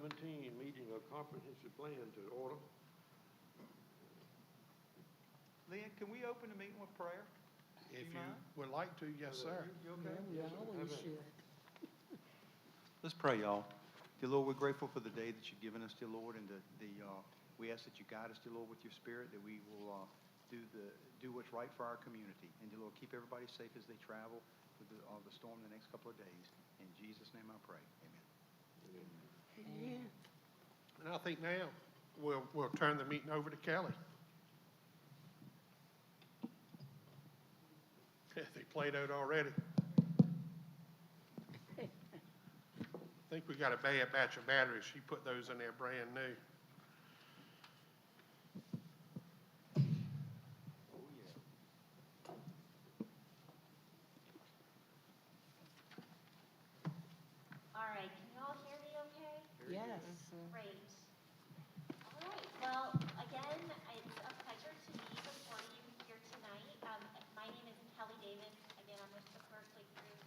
2017 meeting of comprehensive plan to order. Lynn, can we open the meeting with prayer? If you mind? would like to, yes, sir. You okay? Yeah, we always should. Let's pray, y'all. Dear Lord, we're grateful for the day that you've given us, dear Lord, and we ask that you guide us, dear Lord, with your spirit, that we will do what's right for our community. And dear Lord, keep everybody safe as they travel through the storm the next couple of days. In Jesus' name I pray. Amen. Amen. And I think now we'll turn the meeting over to Kelly. They played out already. I think we got a bad batch of batteries. She put those in there brand new. Oh, yeah. All right, can you all hear me okay? Yes. Great. All right, well, again, it's a pleasure to be before you here tonight. My name is Kelly Davis. Again, I'm with the Berkeley Group.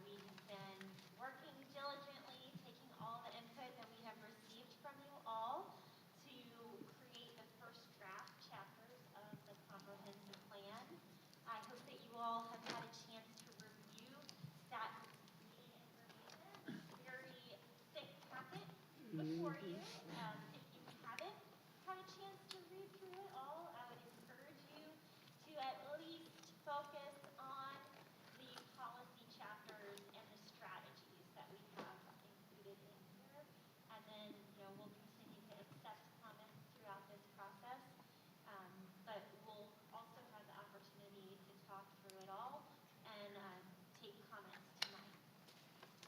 We have been working diligently, taking all the input that we have received from you all to create the first draft chapters of the comprehensive plan. I hope that you all have had a chance to review that meeting information, very thick packet before you. If you haven't had a chance to read through it all, I would encourage you to at least focus on the policy chapters and the strategies that we have included in here. And then, we'll continue to accept comments throughout this process. But we'll also have the opportunity to talk through it all and take comments tonight.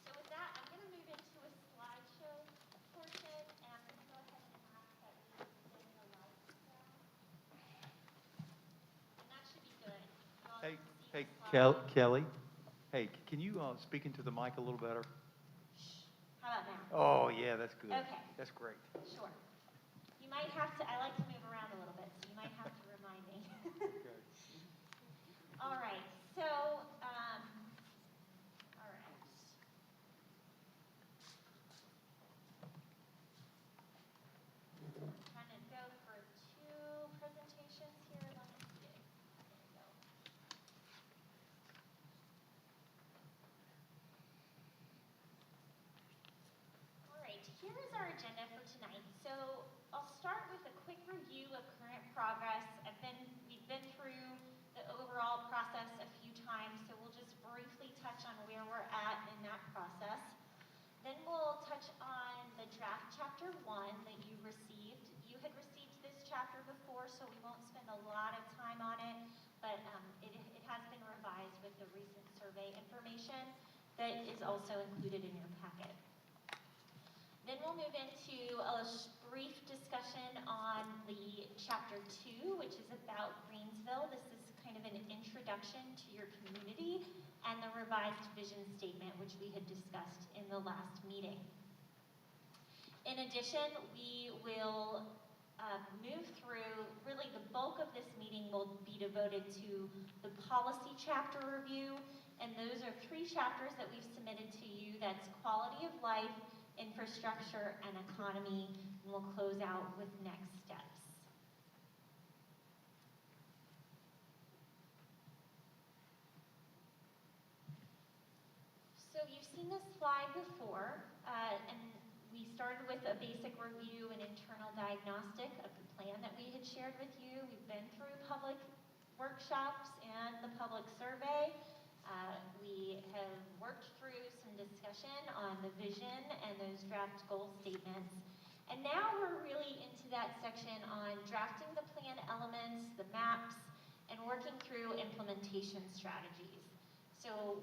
So with that, I'm going to move into a slideshow portion, and I'm going to go ahead and ask that we bring the lights down. And that should be good. You all Hey, can see hey, the slide. Kelly. Hey, can you speak into the mic a little better? How about now? Oh, yeah, that's good. Okay. That's great. Sure. You might have to, I like to move around a little bit, so you might have to remind me. Okay. All right, so, all right. I'm trying to go for two presentations here. Let me see. There we go. All right, here is our agenda for tonight. So I'll start with a quick review of current progress. We've been through the overall process a few times, so we'll just briefly touch on where we're at in that process. Then we'll touch on the draft chapter 1 that you received. You had received this chapter before, so we won't spend a lot of time on it, but it has been revised with the recent survey information that is also included in your packet. Then we'll move into a brief discussion on the chapter 2, which is about Greensville. This is kind of an introduction to your community and the revised vision statement, which we had discussed in the last meeting. In addition, we will move through, really the bulk of this meeting will be devoted to the policy chapter review, and those are 3 chapters that we've submitted to you. That's quality of life, infrastructure, and economy, and we'll close out with next steps. So you've seen this slide before, and we started with a basic review and internal diagnostic of the plan that we had shared with you. We've been through public workshops and the public survey. We have worked through some discussion on the vision and those draft goal statements. And now we're really into that section on drafting the plan elements, the maps, and working through implementation strategies. So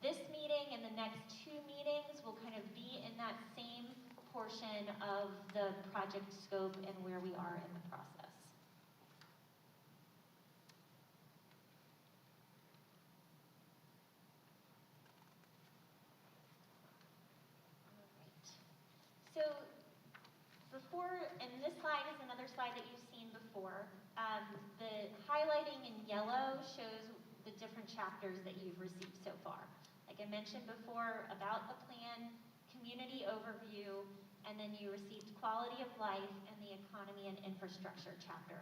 this meeting and the next 2 meetings will kind of be in that same portion of the project scope and where we are in the process. So and this slide is another slide that you've seen before. The highlighting in yellow shows the different chapters that you've received so far. Like I mentioned before, about the plan, community overview, and then you received quality of life and the economy and infrastructure chapter.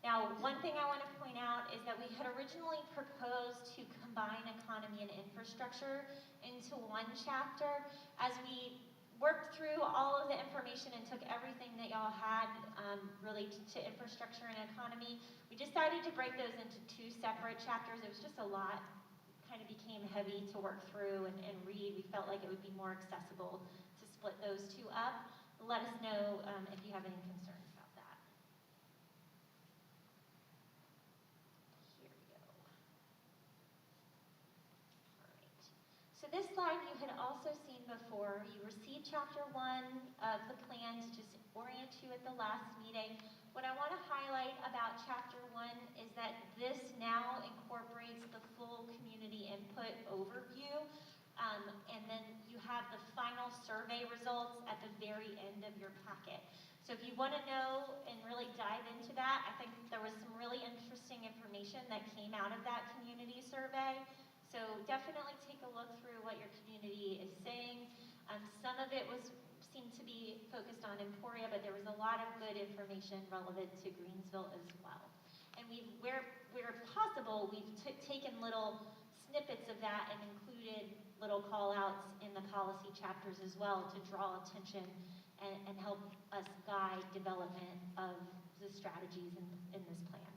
Now, one thing I want to point out is that we had originally proposed to combine economy and infrastructure into one chapter. As we worked through all of the information and took everything that y'all had related to infrastructure and economy, we decided to break those into two separate chapters. It was just a lot, kind of became heavy to work through and read. We felt like it would be more accessible to split those two up. Let us know if you have any concerns about that. Here we go. All right. So this slide you had also seen before. You received chapter 1 of the plan to just orient you at the last meeting. What I want to highlight about chapter 1 is that this now incorporates the full community input overview. And then you have the final survey results at the very end of your packet. So if you want to know and really dive into that, I think there was some really interesting information that came out of that community survey. So definitely take a look through what your community is saying. Some of it seemed to be focused on Emporia, but there was a lot of good information relevant to Greensville as well. And where possible, we've taken little snippets of that and included little call-outs in the policy chapters as well to draw attention and help us guide development of the strategies in this plan.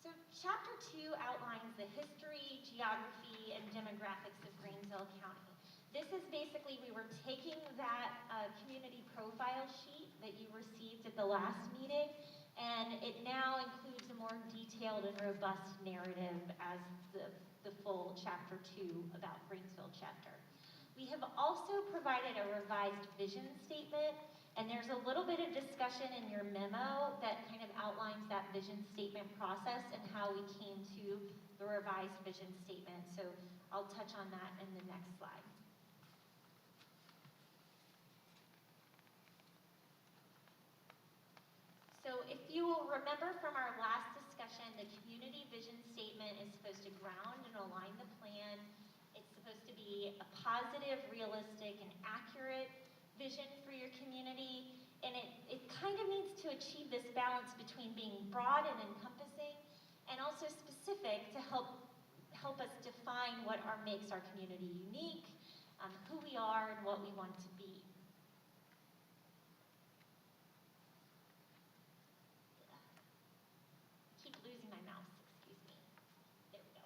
So chapter 2 outlines the history, geography, and demographics of Greensville County. This is basically, we were taking that community profile sheet that you received at the last meeting, and it now includes a more detailed and robust narrative as the full chapter 2 about Greensville chapter. We have also provided a revised vision statement, and there's a little bit of discussion in your memo that kind of outlines that vision statement process and how we came to the revised vision statement. So I'll touch on that in the next slide. So if you will remember from our last discussion, the community vision statement is supposed to ground and align the plan. It's supposed to be a positive, realistic, and accurate vision for your community. And it kind of needs to achieve this balance between being broad and encompassing and also specific to help us define what makes our community unique, who we are, and what we want to be. Losing my mouse, excuse me. There we go.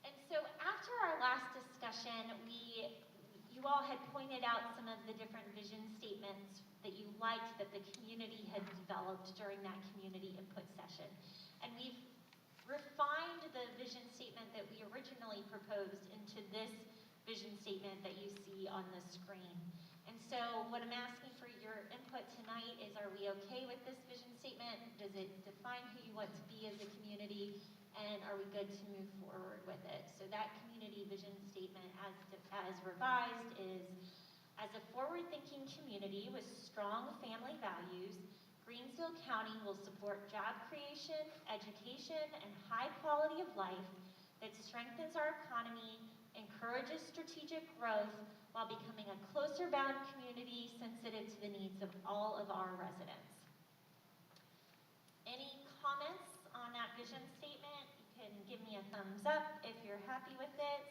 And so after our last discussion, you all had pointed out some of the different vision statements that you liked that the community had developed during that community input session. And we've refined the vision statement that we originally proposed into this vision statement that you see on the screen. And so what I'm asking for your input tonight is, are we okay with this vision statement? Does it define who you want to be as a community? And are we good to move forward with it? So that community vision statement as revised is, as a forward-thinking community with strong family values, Greensville County will support job creation, education, and high quality of life that strengthens our economy, encourages strategic growth, while becoming a closer bound community sensitive to the needs of all of our residents. Any comments on that vision statement? You can give me a thumbs up if you're happy with it,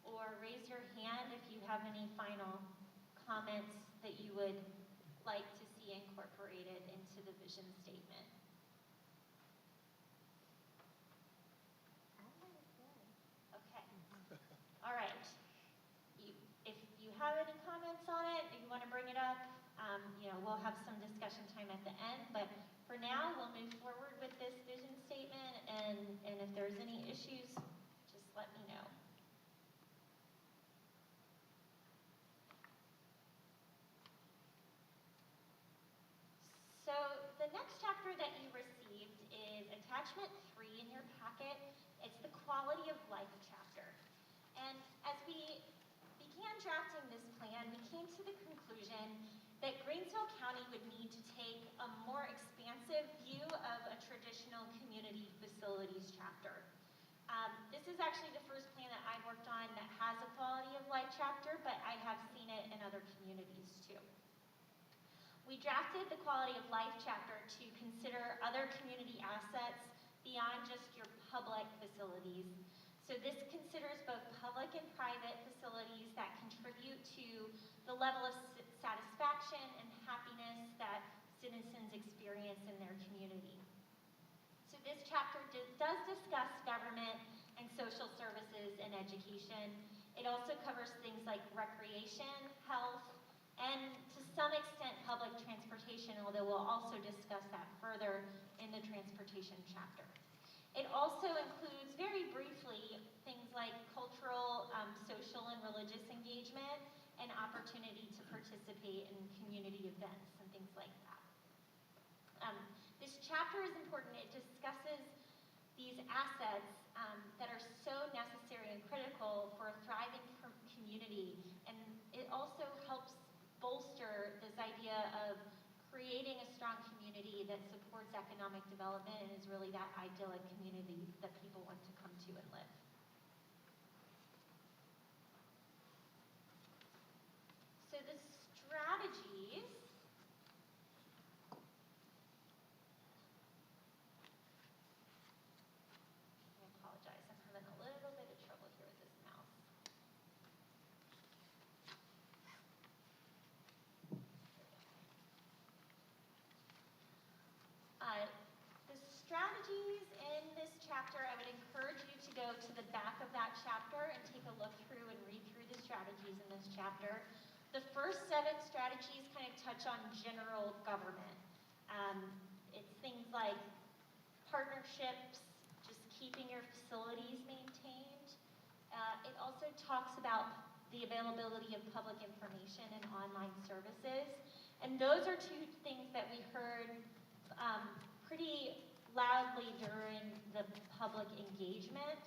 or raise your hand if you have any final comments that you would like to see incorporated into the vision statement. Okay. All right. If you have any comments on it, if you want to bring it up, we'll have some discussion time at the end. But for now, we'll move forward with this vision statement, and if there's any issues, just let me know. So the next chapter that you received is attachment 3 in your packet. It's the quality of life chapter. And as we began drafting this plan, we came to the conclusion that Greensville County would need to take a more expansive view of a traditional community facilities chapter. This is actually the first plan that I've worked on that has a quality of life chapter, but I have seen it in other communities too. We drafted the quality of life chapter to consider other community assets beyond just your public facilities. So this considers both public and private facilities that contribute to the level of satisfaction and happiness that citizens experience in their community. So this chapter does discuss government and social services and education. It also covers things like recreation, health, and to some extent public transportation, although we'll also discuss that further in the transportation chapter. It also includes, very briefly, things like cultural, social, and religious engagement and opportunity to participate in community events and things like that. This chapter is important. It discusses these assets that are so necessary and critical for a thriving community, and it also helps bolster this idea of creating a strong community that supports economic development and is really that idyllic community that people want to come to and live. So the strategies, I apologize, I'm having a little bit of trouble here with this mouse. The strategies in this chapter, I would encourage you to go to the back of that chapter and take a look through and read through the strategies in this chapter. The first 7 strategies kind of touch on general government. It's things like partnerships, just keeping your facilities maintained. It also talks about the availability of public information and online services. And those are 2 things that we heard pretty loudly during the public engagement.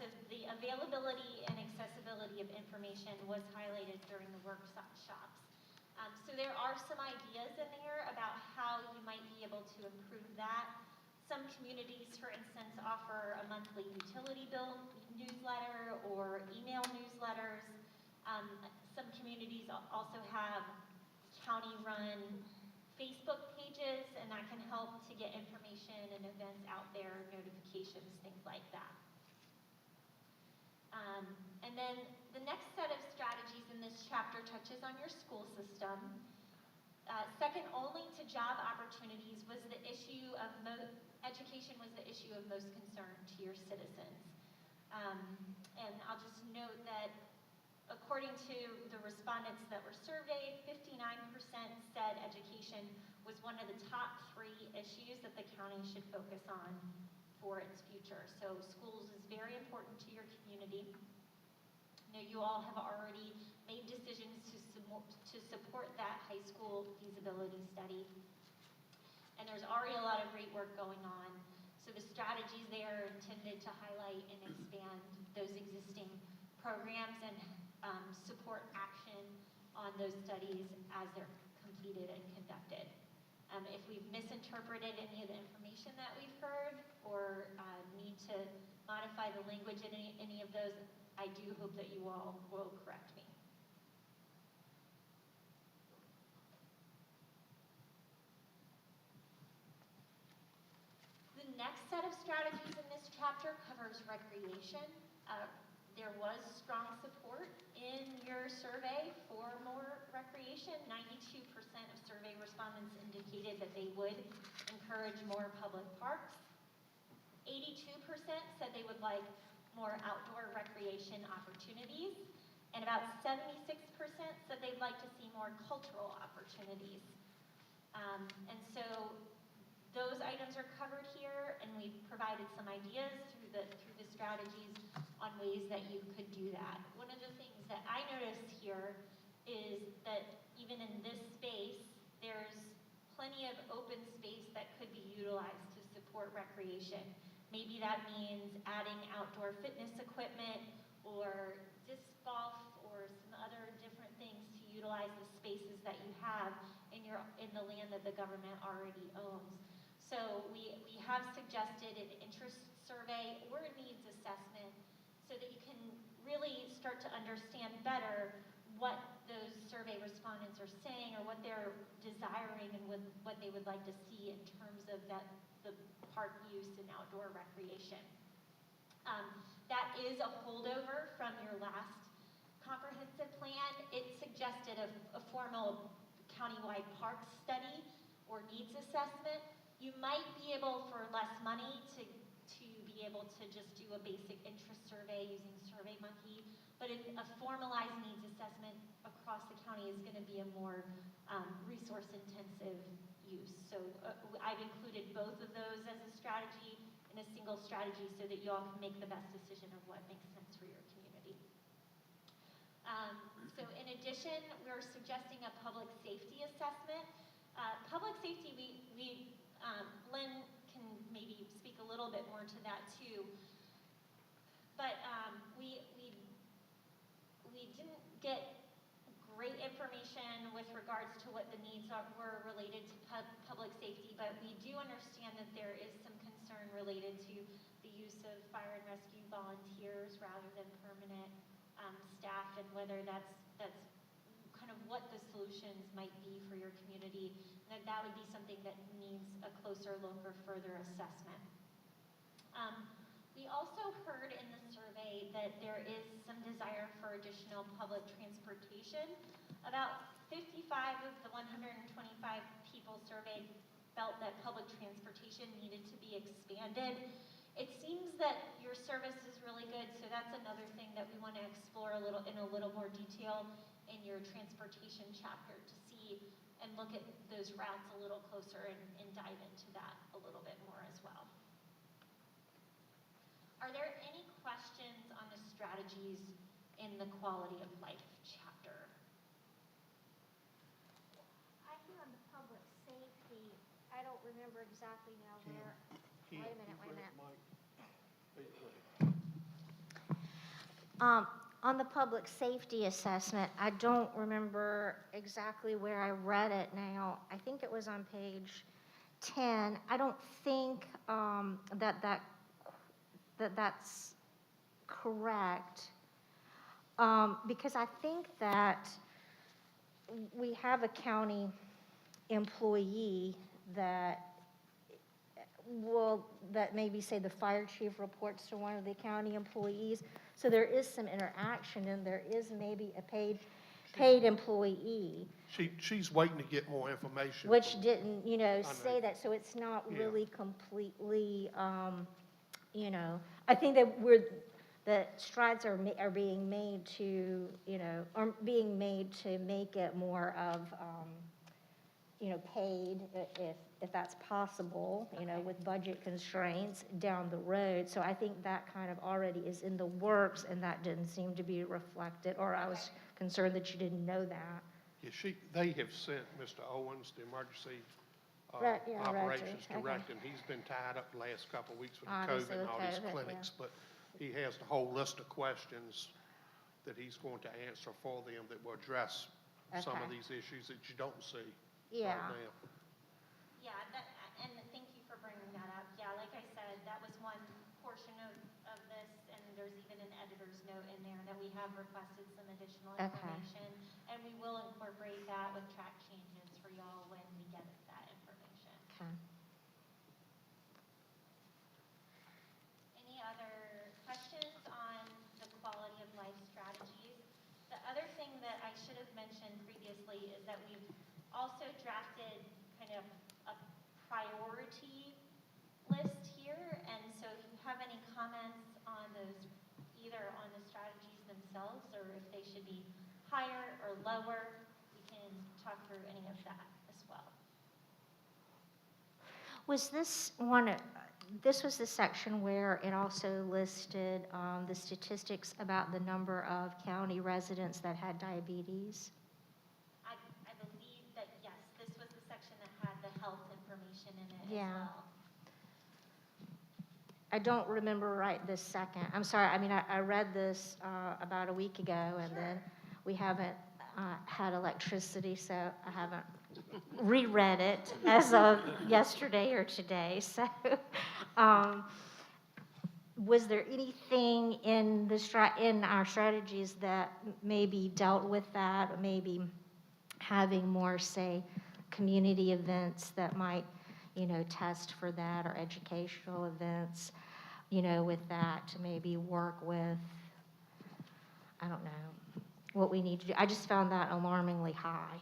So the availability and accessibility of information was highlighted during the workshops. So there are some ideas in there about how you might be able to improve that. Some communities, for instance, offer a monthly utility bill newsletter or email newsletters. Some communities also have county-run Facebook pages, and that can help to get information and events out there, notifications, things like that. And then the next set of strategies in this chapter touches on your school system. Second only to job opportunities was the issue of education was the issue of most concern to your citizens. And I'll just note that according to the respondents that were surveyed, 59% said education was one of the top 3 issues that the county should focus on for its future. So schools is very important to your community. I know you all have already made decisions to support that high school feasibility study. And there's already a lot of great work going on. So the strategies there are intended to highlight and expand those existing programs and support action on those studies as they're completed and conducted. If we've misinterpreted any of the information that we've heard or need to modify the language in any of those, I do hope that you all will correct me. The next set of strategies in this chapter covers recreation. There was strong support in your survey for more recreation. 92% of survey respondents indicated that they would encourage more public parks. 82% said they would like more outdoor recreation opportunities. And about 76% said they'd like to see more cultural opportunities. And so those items are covered here, and we've provided some ideas through the strategies on ways that you could do that. One of the things that I noticed here is that even in this space, there's plenty of open space that could be utilized to support recreation. Maybe that means adding outdoor fitness equipment or disc golf or some other different things to utilize the spaces that you have in the land that the government already owns. So we have suggested an interest survey or a needs assessment so that you can really start to understand better what those survey respondents are saying or what they're desiring and what they would like to see in terms of the park use and outdoor recreation. That is a holdover from your last comprehensive plan. It suggested a formal countywide park study or needs assessment. You might be able, for less money, to be able to just do a basic interest survey using SurveyMonkey, but a formalized needs assessment across the county is going to be a more resource-intensive use. So I've included both of those as a strategy in a single strategy so that you all can make the best decision of what makes sense for your community. So in addition, we're suggesting a public safety assessment. Public safety, Lynn can maybe speak a little bit more to that too. But we didn't get great information with regards to what the needs were related to public safety, but we do understand that there is some concern related to the use of fire and rescue volunteers rather than permanent staff, and whether that's kind of what the solutions might be for your community, and that would be something that needs a closer look or further assessment. We also heard in the survey that there is some desire for additional public transportation. About 55 of the 125 people surveyed felt that public transportation needed to be expanded. It seems that your service is really good, so that's another thing that we want to explore in a little more detail in your transportation chapter, to see and look at those routes a little closer and dive into that a little bit more as well. Are there any questions on the strategies in the quality of life chapter? I hear on the public safety, I don't remember exactly now where. Wait a minute. On the public safety assessment, I don't remember exactly where I read it now. I think it was on page 10. I don't think that's correct, because I think that we have a county employee that maybe say the fire chief reports to one of the county employees. So there is some interaction, and there is maybe a paid employee. She's waiting to get more information. Which didn't, say know. that, so it's not Yeah. really completely, I think that strides are being made to, make it more of, paid if that's possible, with budget constraints down the road. So I think that kind of already is in the works, and that didn't seem to be reflected, or I was concerned that you didn't know that. Yeah, they have sent Mr. Owens, the emergency Operations operations okay. director, and he's been tied up the last couple of weeks with Obviously COVID and all with these COVID, clinics. But he has the whole list of questions that he's going to answer for them that will address some of Okay. these issues that you don't see Yeah. right now. Yeah, and thank you for bringing that up. Yeah, like I said, that was one portion of this, and there's even an editor's note in there that we have requested some additional Okay. information, and we will incorporate that with track changes for y'all when we get that information. Okay. Any other questions on the quality of life strategies? The other thing that I should have mentioned previously is that we've also drafted kind of a priority list here, and so if you have any comments on those, either on the strategies themselves or if they should be higher or lower, we can talk through any of that as well. Was this was the section where it also listed the statistics about the number of county residents that had diabetes? I believe that, yes, this was the section that had the health information in it Yeah. as well. I don't remember right this second. I'm sorry, I read this about a week ago, and then we haven't had electricity, so I haven't reread it as of yesterday or today, so, um, was there anything in in our strategies that maybe dealt with that, or maybe having more, say, community events that might, test for that, or educational events, with that, to maybe work with, I don't know, what we need to do? I just found that alarmingly high.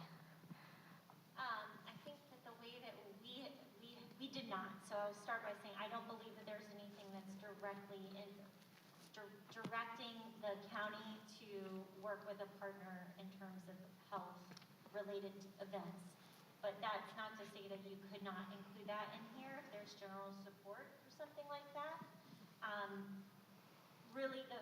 I think that the way that we did not, so I'll start by saying I don't believe that there's anything that's directly directing the county to work with a partner in terms of health-related events. But that's not to say that you could not include that in here if there's general support for something like that. Really, the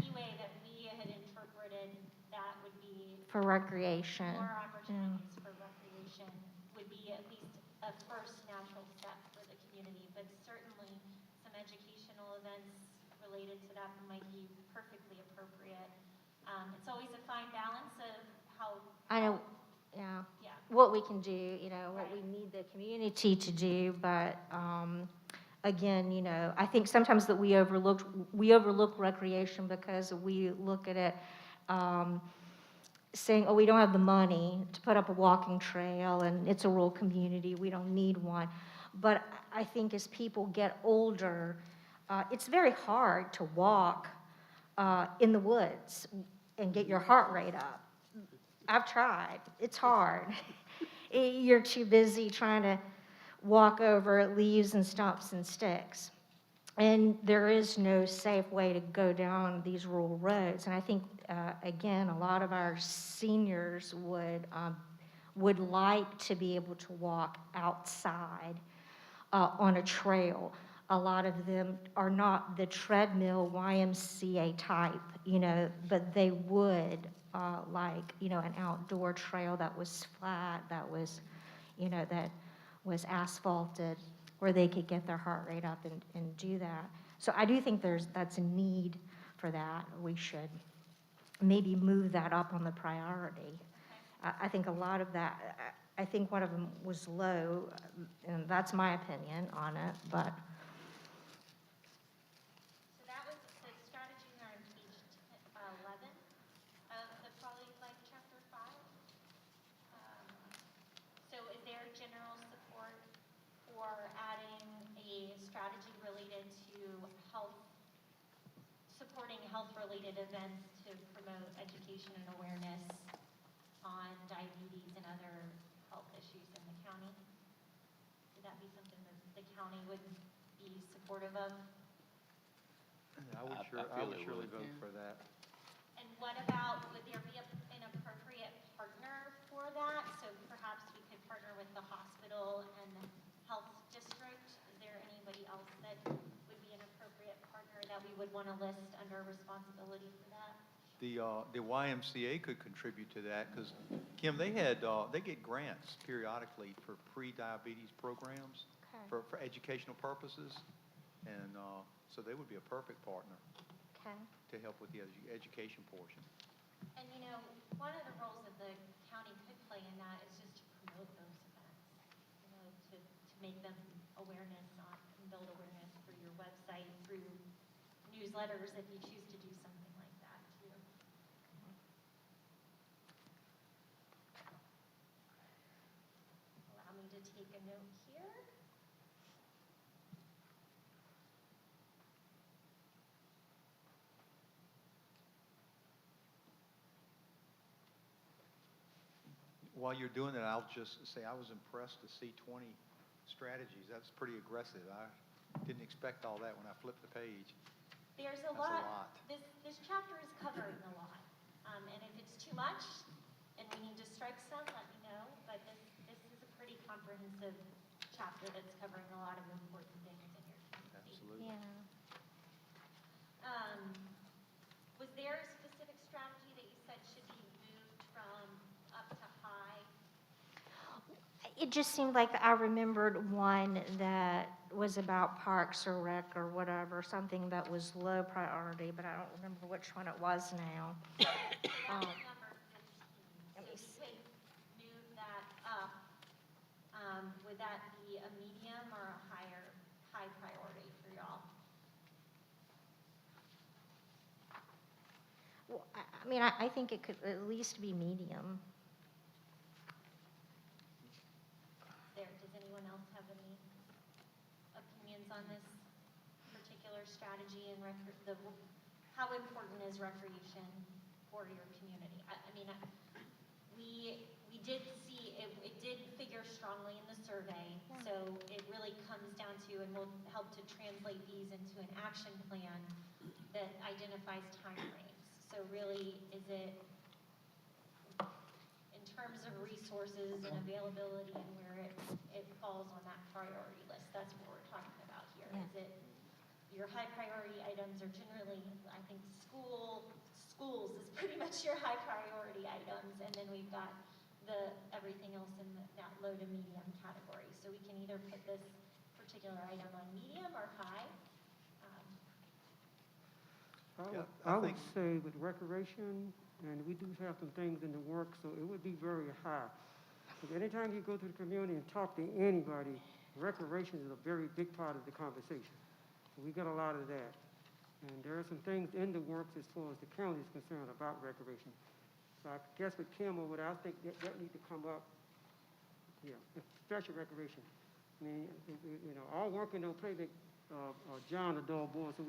key way that we had interpreted that would be For recreation. more opportunities for recreation would be at least a first natural step for the community, but certainly some educational events related to that might be perfectly appropriate. It's always a fine balance of how. I know, yeah, Yeah. what we can do, what we Right. need the community to do, but, again, I think sometimes that we overlook recreation because we look at it, saying, oh, we don't have the money to put up a walking trail, and it's a rural community, we don't need one. But I think as people get older, it's very hard to walk in the woods and get your heart rate up. I've tried. It's hard. You're too busy trying to walk over leaves and stumps and sticks. And there is no safe way to go down these rural roads. And I think, again, a lot of our seniors would like to be able to walk outside on a trail. A lot of them are not the treadmill YMCA type, but they would like, an outdoor trail that was flat, that was, that was asphalted, where they could get their heart rate up and do that. So I do think that's a need for that. We should maybe move that up on the priority. I think a lot of that, I think one of them was low, and that's my opinion on it, but. So that was the strategies are on page 11 of the Quality of Life Chapter 5. So is there general support for adding a strategy related to supporting health-related events to promote education and awareness on diabetes and other health issues in the county? Would that be something that the county would be supportive of? I would I feel it surely would. vote for that. And what about, would there be an appropriate partner for that? So perhaps we could partner with the hospital and the health district? Is there anybody else that would be an appropriate partner that we would want to list under responsibility for that? The YMCA could contribute to that, because, Kim, they get grants periodically for pre-diabetes programs for educational purposes, and so they would be a perfect partner Okay. to help with the education portion. And one of the roles that the county could play in that is just to promote those events, to make them awareness and build awareness through your website, through newsletters, if you choose to do something like that too. Allow me to take a note here. While you're doing that, I'll just say I was impressed to see 20 strategies. That's pretty aggressive. I didn't expect all that when I flipped the page. There's That's a lot. This chapter is covering a lot. And if it's too much and we need to strike some, let me know. But this is a pretty comprehensive chapter that's covering a lot of important things in your community. Absolutely. Yeah. Was there a specific strategy that you said should be moved from up to high? It just seemed like I remembered one that was about parks or rec or whatever, something that was low priority, but I don't remember which one it was now. So that was number 15. Let me So we could move that up Would that be a medium or a high priority for y'all? Well, I mean, I think it could at least be medium. Does anyone else have any opinions on this particular strategy and how important is recreation for your community? I mean, we did see, it did figure strongly in the survey, so it really comes down to, and we'll help to translate these into an action plan that identifies time frames. So really, is it, in terms of resources and availability and where it falls on that priority list, that's what we're talking about here. Yeah. Is it, your high priority items are generally, I think, schools is pretty much your high priority items, and then we've got everything else in that low to medium category. So we can either put this particular item on medium or high. Yeah, I would think- say with recreation, and we do have some things in the works, so it would be very high. Because anytime you go to the community and talk to anybody, recreation is a very big part of the conversation. We get a lot of that. And there are some things in the works as far as the county is concerned about recreation. So I guess with Kim over there, I think that needs to come up, special recreation. I mean, all work and no play, John, the dog boy, so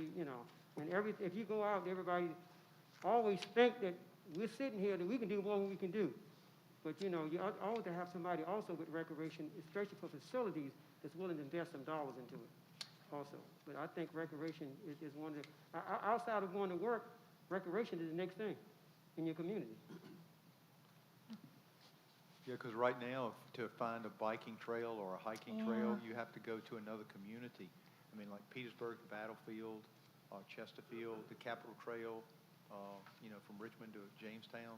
and if you go out, everybody always think that we're sitting here, that we can do more than we can do. But, you always have somebody also with recreation, especially for facilities, that's willing to invest some dollars into it also. But I think recreation is one of the, outside of going to work, recreation is the next thing in your community. Yeah, because right now, to find a biking trail or a hiking trail, you have to go to another community. I mean, like Petersburg, Battlefield, Chesterfield, the Capitol Trail, from Richmond to Jamestown.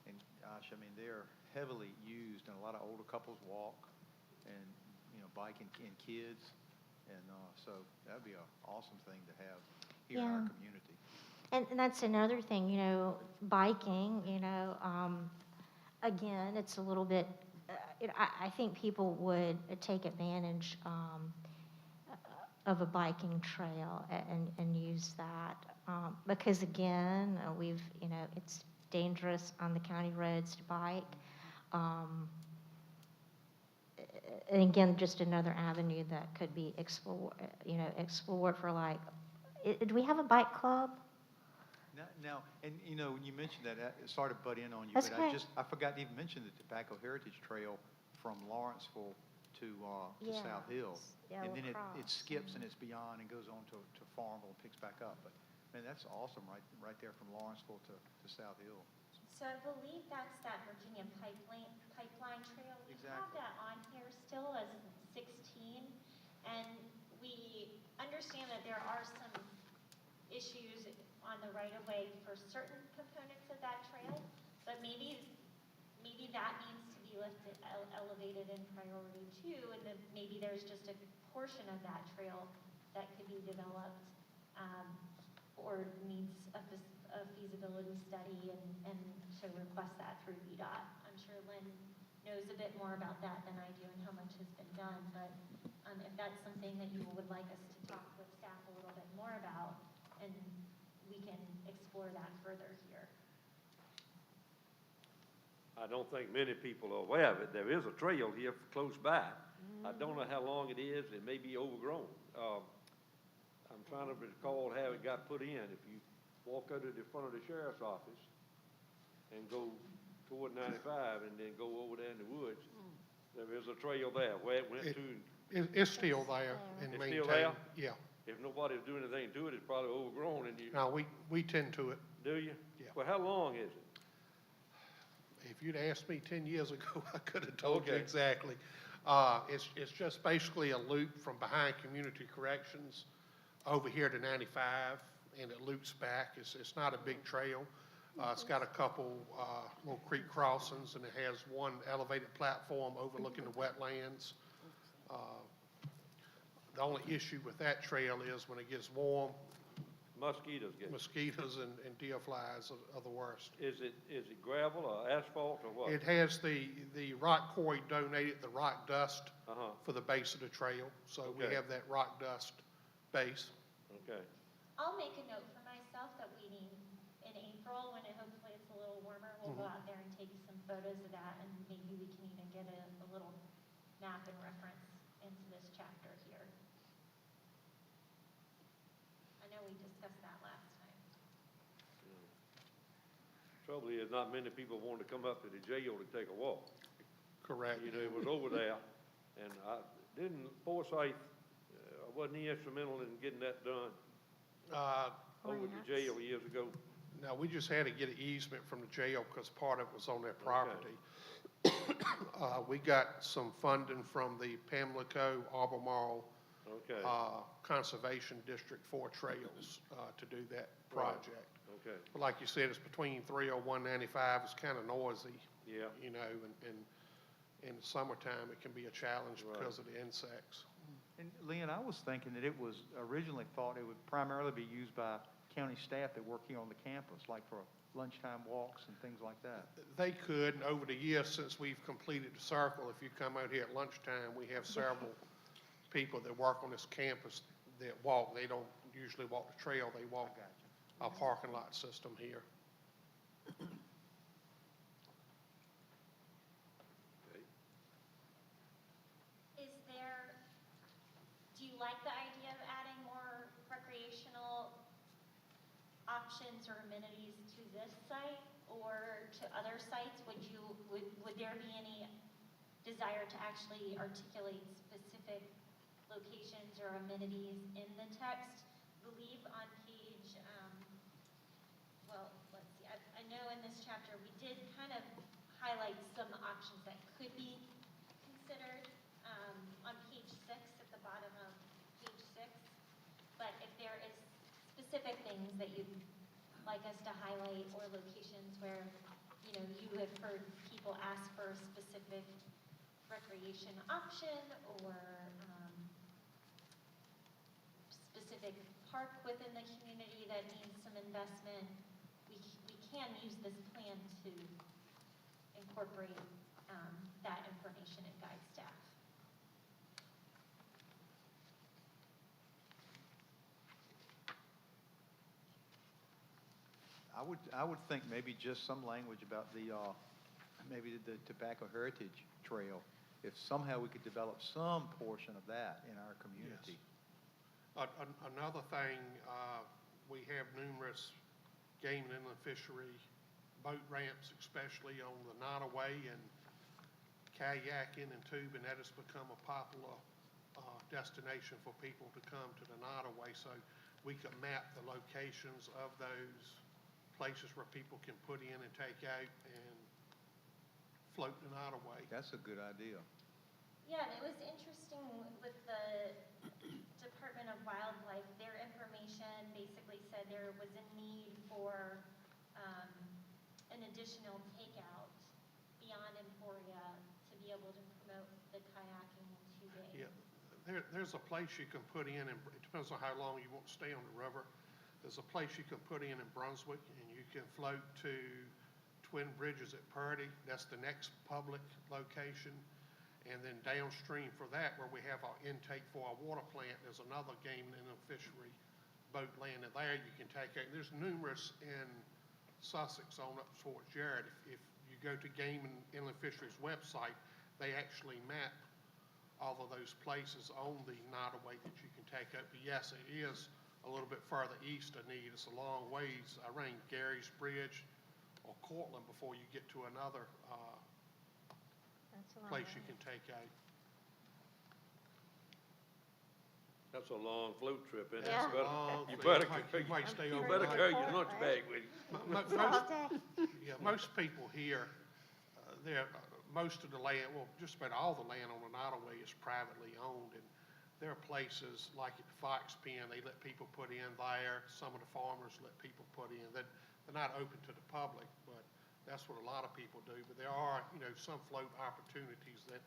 And gosh, I mean, they're heavily used, and a lot of older couples walk and, bike and kids. And so that'd be an awesome thing to have here in our community. And that's another thing, biking, again, it's a little bit, I think people would take advantage of a biking trail and use that. Because again, it's dangerous on the county roads to bike. And again, just another avenue that could be explored for like, do we have a bike club? Now, and you mentioned that, sorry to butt in on you, That's but okay. I forgot to even mention the Tobacco Heritage Trail from Lawrenceville to South Hill. Yeah, And then it across. skips and it's beyond and goes on to Farmville and picks back up. But, man, that's awesome right there from Lawrenceville to South Hill. So I believe that's that Virginia pipeline trail. We have Exactly. that on here still as 16, and we understand that there are some issues on the right-of-way for certain components of that trail, but maybe that needs to be elevated in priority too, and then maybe there's just a portion of that trail that could be developed or needs a feasibility study and should request that through VDOT. I'm sure Lynn knows a bit more about that than I do and how much has been done, but if that's something that you would like us to talk with staff a little bit more about, and we can explore that further here. I don't think many people are aware of it. There is a trail here close by. I don't know how long it is. It may be overgrown. I'm trying to recall how it got put in. If you walk out of the front of the sheriff's office and go toward 95 and then go over there in the woods, there is a trail there where it went to. It's still there and It's maintained. still there? Yeah. If nobody's doing anything to it, it's probably overgrown and you, Now, we tend to it. do you? Yeah. Well, how long is it? If you'd asked me 10 years ago, I could have told you Okay. exactly. It's just basically a loop from behind Community Corrections over here to 95, and it loops back. It's not a big trail. It's got a couple little creek crossings, and it has one elevated platform overlooking the wetlands. The only issue with that trail is when it gets warm, Mosquitoes get, Mosquitoes and deer flies are the worst. is it gravel or asphalt or what? It has the rock quarry donated the rock dust Uh-huh, for the base of the trail, so we Okay. have that rock dust base. okay. I'll make a note for myself that we need, in April, when hopefully it's a little warmer, we'll go out there and take some photos of that, and maybe we can even get a little map and reference into this chapter here. I know we discussed that last time. Trouble is, not many people want to come up to the jail to take a walk. Correct. You know, it was over there, and Forsyth, wasn't he instrumental in getting that done over at the jail years ago? No, we just had to get an easement from the jail because part of it was on their property. We got some funding from the Pamlico, Albemarle, Okay, Conservation District for trails, to do that project. okay, But like you said, it's between 301 95, it's kind of noisy, yeah, you know, and in the summertime, it can be a challenge Right. because of the insects. And Lynn, I was thinking that it was originally thought it would primarily be used by county staff that work here on the campus, like for lunchtime walks and things like that. They could, and over the years since we've completed the circle, if you come out here at lunchtime, we have several people that work on this campus that walk. They don't usually walk the trail, they walk our parking lot system here. Is there, do you like the idea of adding more recreational options or amenities to this site or to other sites? Would there be any desire to actually articulate specific locations or amenities in the text? I believe on page, well, let's see, I know in this chapter we did kind of highlight some options that could be considered on page 6, at the bottom of page 6. But if there is specific things that you'd like us to highlight or locations where, you know, you have heard people ask for a specific recreation option or specific park within the community that needs some investment, we can use this plan to incorporate that information and guide staff. I would think maybe just some language about maybe the Tobacco Heritage Trail. If somehow we could develop some portion of that in our community. Another thing, we have numerous game and inland fishery boat ramps, especially on the Nottaway, and kayaking and tubing. That has become a popular destination for people to come to the Nottaway. So we could map the locations of those places where people can put in and take out and float the Nottaway. That's a good idea. Yeah, and it was interesting with the Department of Wildlife, their information basically said there was a need for an additional takeout beyond Emporia to be able to promote the kayaking and tubing. Yeah, there's a place you can put in, and it depends on how long you want to stay on the river. There's a place you can put in Brunswick, and you can float to Twin Bridges at Purdy. That's the next public location. And then downstream for that, where we have our intake for our water plant, there's another game and inland fishery boat landing there you can take out. There's numerous in Sussex on up towards Jared. If you go to Game and Inland Fisheries website, they actually map all of those places on the Nottaway that you can take out. But yes, it is a little bit further east of need. It's a long ways around Gary's Bridge or Cortland before you get to another That's a long place way. you can take out. that's a long float trip, isn't it? Yeah. You better, You might stay you overnight. better carry your lunch bag with you. Most people here, most of the land, well, just about all the land on the Nottaway is privately owned, and there are places like at the Fox Pen, they let people put in there. Some of the farmers let people put in. They're not open to the public, but that's what a lot of people do. But there are, some float opportunities that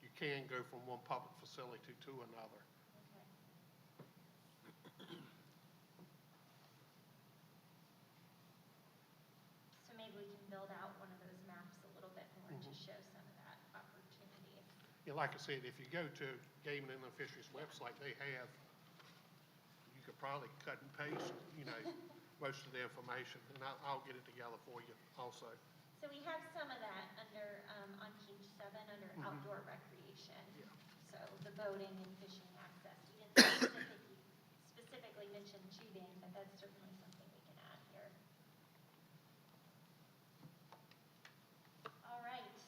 you can go from one public facility to another. Okay. build out one of those maps a little bit more to show some of that opportunity. Yeah, like I said, if you go to Game and Inland Fisheries website, they have, you could probably cut and paste, most of the information, and I'll get it together for you also. So we have some of that under, on page 7, under outdoor recreation. Yeah. So the boating and fishing access. We didn't specifically mention tubing, but that's certainly something we can add here. All right.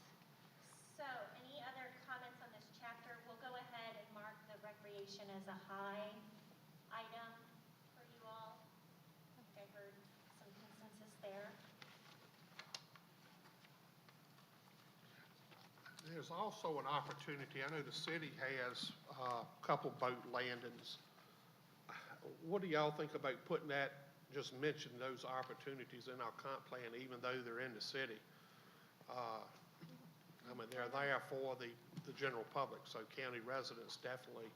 So any other comments on this chapter? We'll go ahead and mark the recreation as a high item for you all. I think I heard some consensus there. There's also an opportunity, I know the city has a couple boat landings. What do y'all think about putting that, just mention those opportunities in our comp plan, even though they're in the city? I mean, they're there for the general public, so county residents definitely,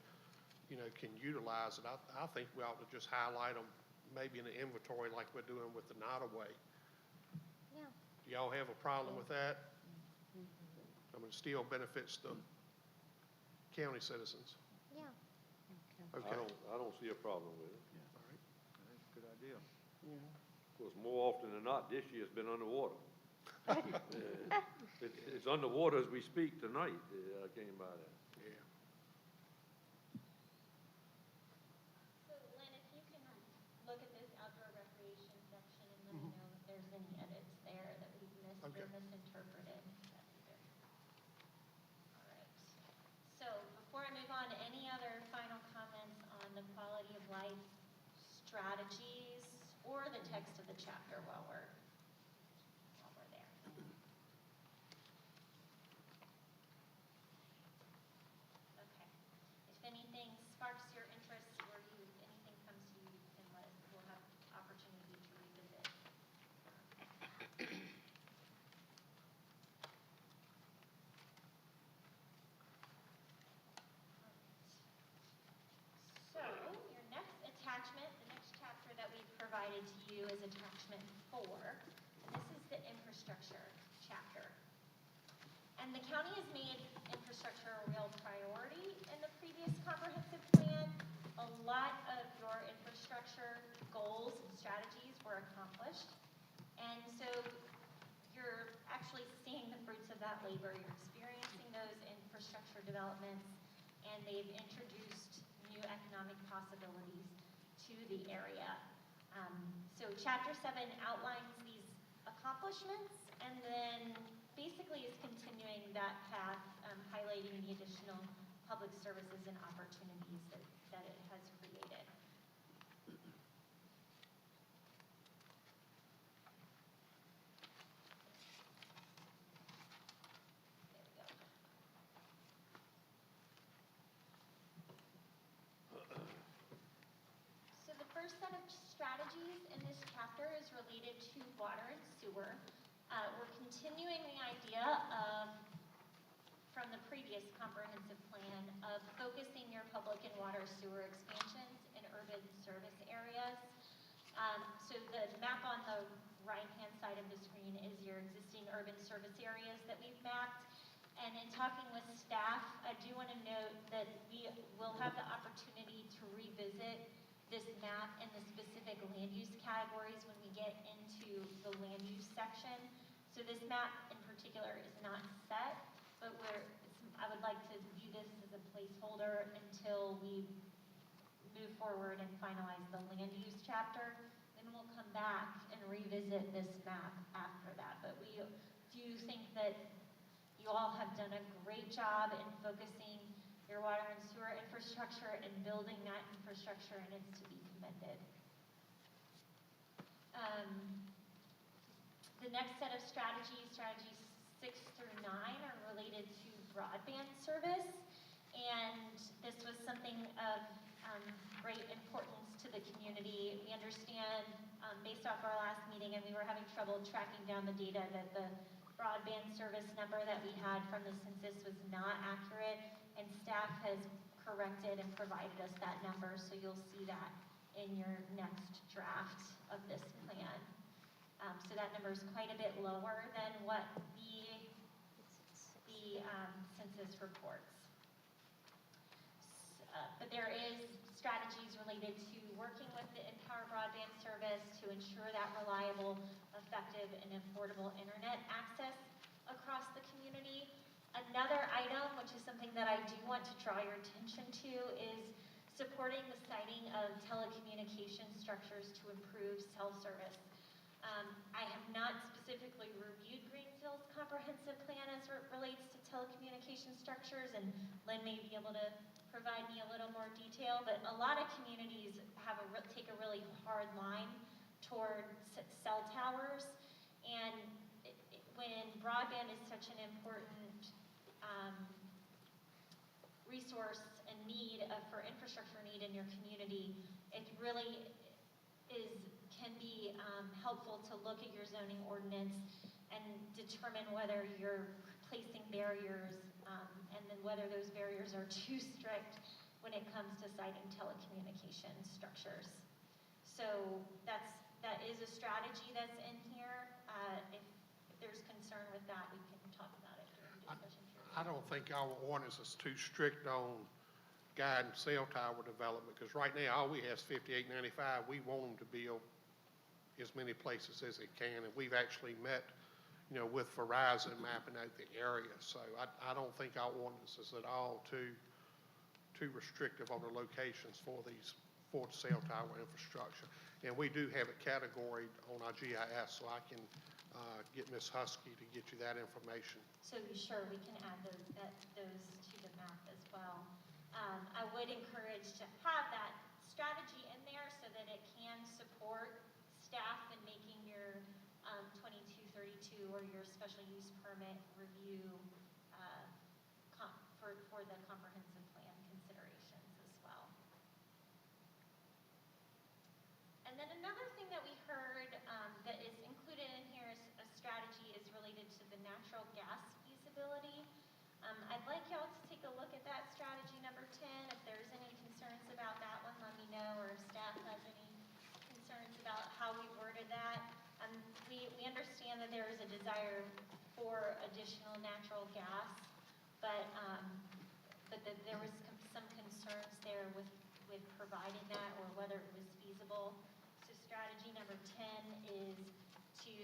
can utilize it. I think we ought to just highlight them, maybe in the inventory like we're doing with the Nottaway. Yeah. Do y'all have a problem with that? I mean, it still benefits the county citizens. Yeah. Okay. I don't see a problem with it. All right. That's a good idea. Yeah. Of course, more often than not, this year's been underwater. It's underwater as we speak tonight. I came by that. Yeah. So Lynn, if you can look at this outdoor recreation section and let me know if there's any edits there that we've missed Okay. or misinterpreted, that'd be good. All right. So before I move on to any other final comments on the quality of life strategies or the text of the chapter while we're there. Okay. If anything sparks your interest or anything comes to you, then we'll have opportunity to revisit. So your next attachment, the next chapter that we've provided to you is attachment 4. This is the infrastructure chapter. And the county has made infrastructure a real priority in the previous comprehensive plan. A lot of your infrastructure goals and strategies were accomplished. And so you're actually seeing the fruits of that labor. You're experiencing those infrastructure developments, and they've introduced new economic possibilities to the area. So Chapter 7 outlines these accomplishments and then basically is continuing that path, highlighting the additional public services and opportunities that it has created. There we go. So the first set of strategies in this chapter is related to water and sewer. We're continuing the idea of, from the previous comprehensive plan, of focusing your public and water sewer expansions in urban service areas. So the map on the right-hand side of the screen is your existing urban service areas that we've mapped. And in talking with staff, I do want to note that we will have the opportunity to revisit this map and the specific land use categories when we get into the land use section. So this map in particular is not set, but I would like to view this as a placeholder until we move forward and finalize the land use chapter. Then we'll come back and revisit this map after that. But we do think that you all have done a great job in focusing your water and sewer infrastructure and building that infrastructure, and it's to be commended. The next set of strategies 6 through 9, are related to broadband service, and this was something of great importance to the community. We understand, based off our last meeting, and we were having trouble tracking down the data, that the broadband service number that we had from the census was not accurate, and staff has corrected and provided us that number, so you'll see that in your next draft of this plan. So that number is quite a bit lower than what the census reports. But there is strategies related to working with the Empower Broadband Service to ensure that reliable, effective, and affordable internet access across the community. Another item, which is something that I do want to draw your attention to, is supporting the siting of telecommunication structures to improve cell service. I have not specifically reviewed Greensville's comprehensive plan as it relates to telecommunication structures, and Lynn may be able to provide me a little more detail, but a lot of communities have take a really hard line toward cell towers, and when broadband is such an important resource and need for infrastructure need in your community, it really can be helpful to look at your zoning ordinance and determine whether you're placing barriers and then whether those barriers are too strict when it comes to siting telecommunication structures. So that is a strategy that's in here. If there's concern with that, we can talk about it during discussion period. I don't think our ordinance is too strict on guiding cell tower development, because right now, all we have is 5895. We want them to build as many places as they can, and we've actually met, with Verizon mapping out the area. So I don't think our ordinance is at all too restrictive on the locations for the cell tower infrastructure. And we do have it categorized on our GIS, so I can get Ms. Husky to get you that information. So sure, we can add those to the map as well. I would encourage to have that strategy in there so that it can support staff in making your 2232 or your special use permit review for the comprehensive plan considerations as well. And then another thing that we heard that is included in here is a strategy is related to the natural gas feasibility. I'd like y'all to take a look at that strategy number 10. If there's any concerns about that one, let me know, or if staff has any concerns about how we worded that. We understand that there is a desire for additional natural gas, but that there was some concerns there with providing that or whether it was feasible. So strategy number 10 is to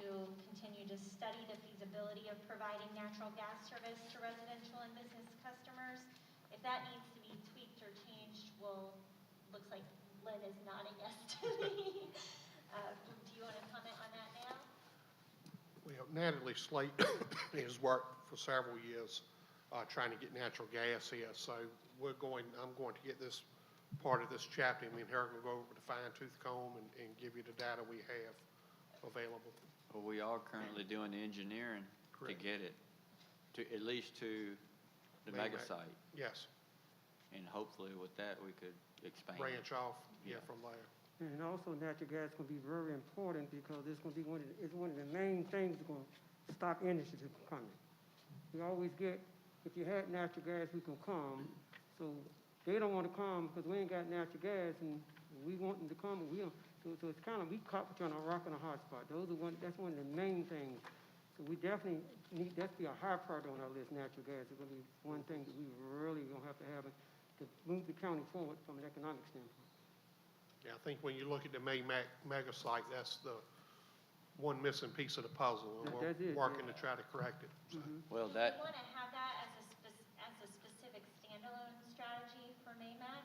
continue to study the feasibility of providing natural gas service to residential and business customers. If that needs to be tweaked or changed, looks like Lynn is nodding yes to me. Do you want to comment on that now? Well, Natalie Slate has worked for several years trying to get natural gas here. So I'm going to get this part of this chapter. Me and her will go over the fine-tooth comb and give you the data we have available. Well, we are currently doing the engineering to Correct. get it to at least to the mega site. Yes, And hopefully with that, we could expand. branch off, Yeah. from there. And also natural gas is going to be very important because it's going to be one of the main things that's going to stop industry from coming. We always get, if you had natural gas, we can come. So they don't want to come because we ain't got natural gas, and we want them to come, and we don't. So it's kind of, we caught between a rock and a hard spot. That's one of the main things. So we definitely need that to be a high priority on our list. Natural gas is going to be one thing that we really going to have to have to move the county forward from an economic standpoint. Yeah, I think when you look at the mega site, that's the one missing piece of the puzzle, and That's we're it, working yeah. to try to correct it. So. Well, Do that, you want to have that as a specific standalone strategy for MAMAC,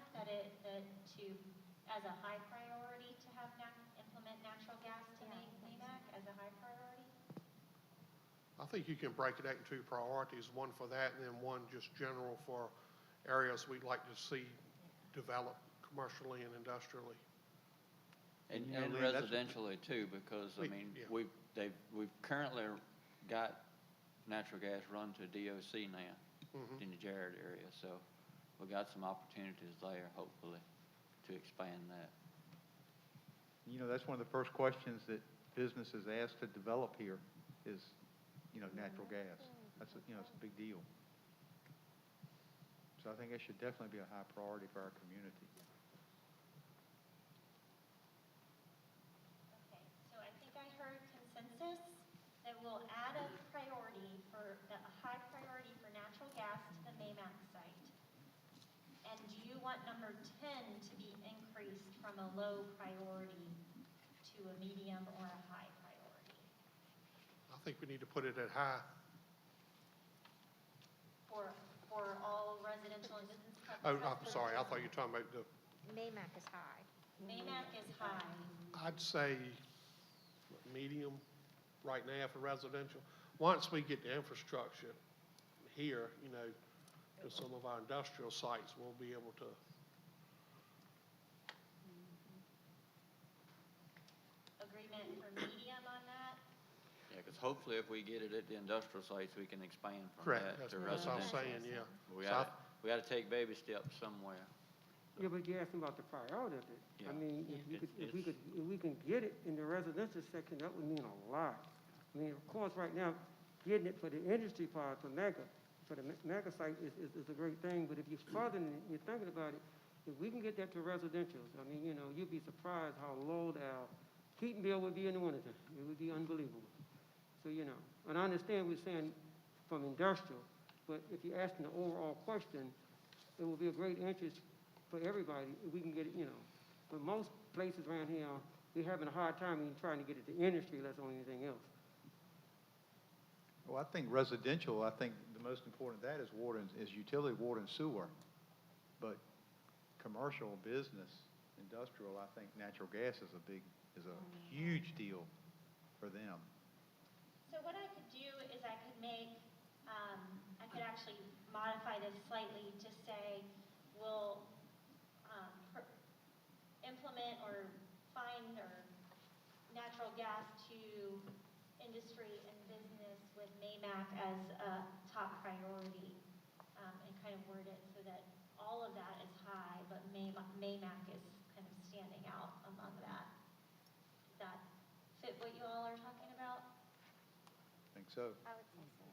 as a high priority to have implement natural gas to MAMAC as a high priority? I think you can break it out into two priorities, one for that and then one just general for areas we'd like to see develop commercially and industrially. and You know, and Lynn, that's- residentially too, because, I mean, Yeah. we've currently got natural gas run to DOC now Mhm. in the Jared area, so we got some opportunities there, hopefully, to expand that. That's one of the first questions that businesses ask to develop here is, natural gas. That's it's a big deal. So I think it should definitely be a high priority for our community. Okay, so I think I heard consensus want number 10 to be increased from a low priority to a medium or a high priority? I think we need to put it at high. For all residential and business Oh, customers? I'm sorry, I thought you were talking about the, MAMAC is high. MAMAC is high. I'd say medium right now for residential. Once we get the infrastructure here, to some of our industrial sites, we'll be able to. Agreement for medium on that? Yeah, because hopefully if we get it at the industrial sites, we can expand from Correct, that that's to what I'm residential. saying, yeah. We So gotta take baby steps somewhere. Yeah, but you're asking about the priority of it. I Yeah. mean, if we can get it in the residential section, that would mean a lot. I mean, of course, right now, getting it for the industry part, for the mega site is a great thing, but if you're further, you're thinking about it, if we can get that to residential, I mean, you'd be surprised how low our heating bill would be in the wintertime. It would be unbelievable. So, and I understand we're saying from industrial, but if you're asking the overall question, it will be a great interest for everybody if we can get it, But most places around here, we're having a hard time even trying to get it to industry, less on anything else. Well, I think residential, I think the most important of that is utility, water, and sewer. But commercial, business, industrial, I think natural gas is a huge deal for them. So what I could do is I could actually modify this slightly to say, we'll implement or find or natural gas to industry and business with MAMAC as a top priority, and kind of word it so that all of that is high, but MAMAC is kind of standing out among that. Does that fit what you all are talking about? I think so. I would say so.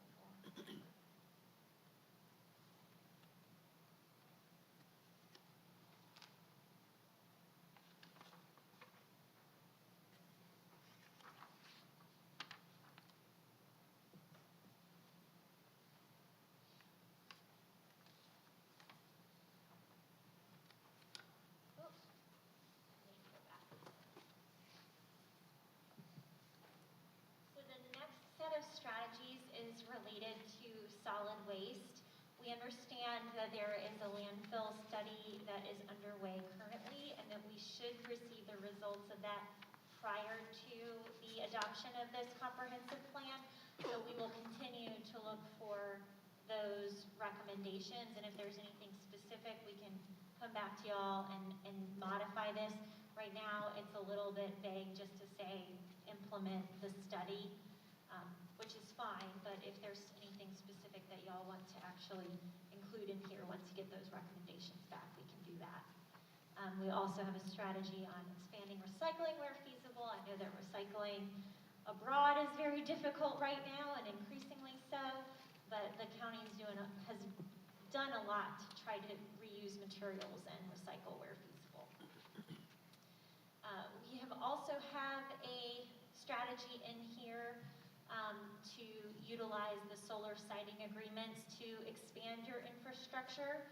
Oops. Need to go back. So the next set of strategies is related to solid waste. We understand that there is a landfill study that is underway currently, and that we should receive the results of that prior to the adoption of this comprehensive plan. So we will continue to look for those recommendations, and if there's anything specific, we can come back to y'all and modify this. Right now, it's a little bit vague just to say implement the study, which is fine, but if there's anything specific that y'all want to actually include in here, once you get those recommendations back, we can do that. We also have a strategy on expanding recycling where feasible. I know that recycling abroad is very difficult right now, and increasingly so, but the county has done a lot to try to reuse materials and recycle where feasible. We also have a strategy in here to utilize the solar siting agreements to expand your infrastructure.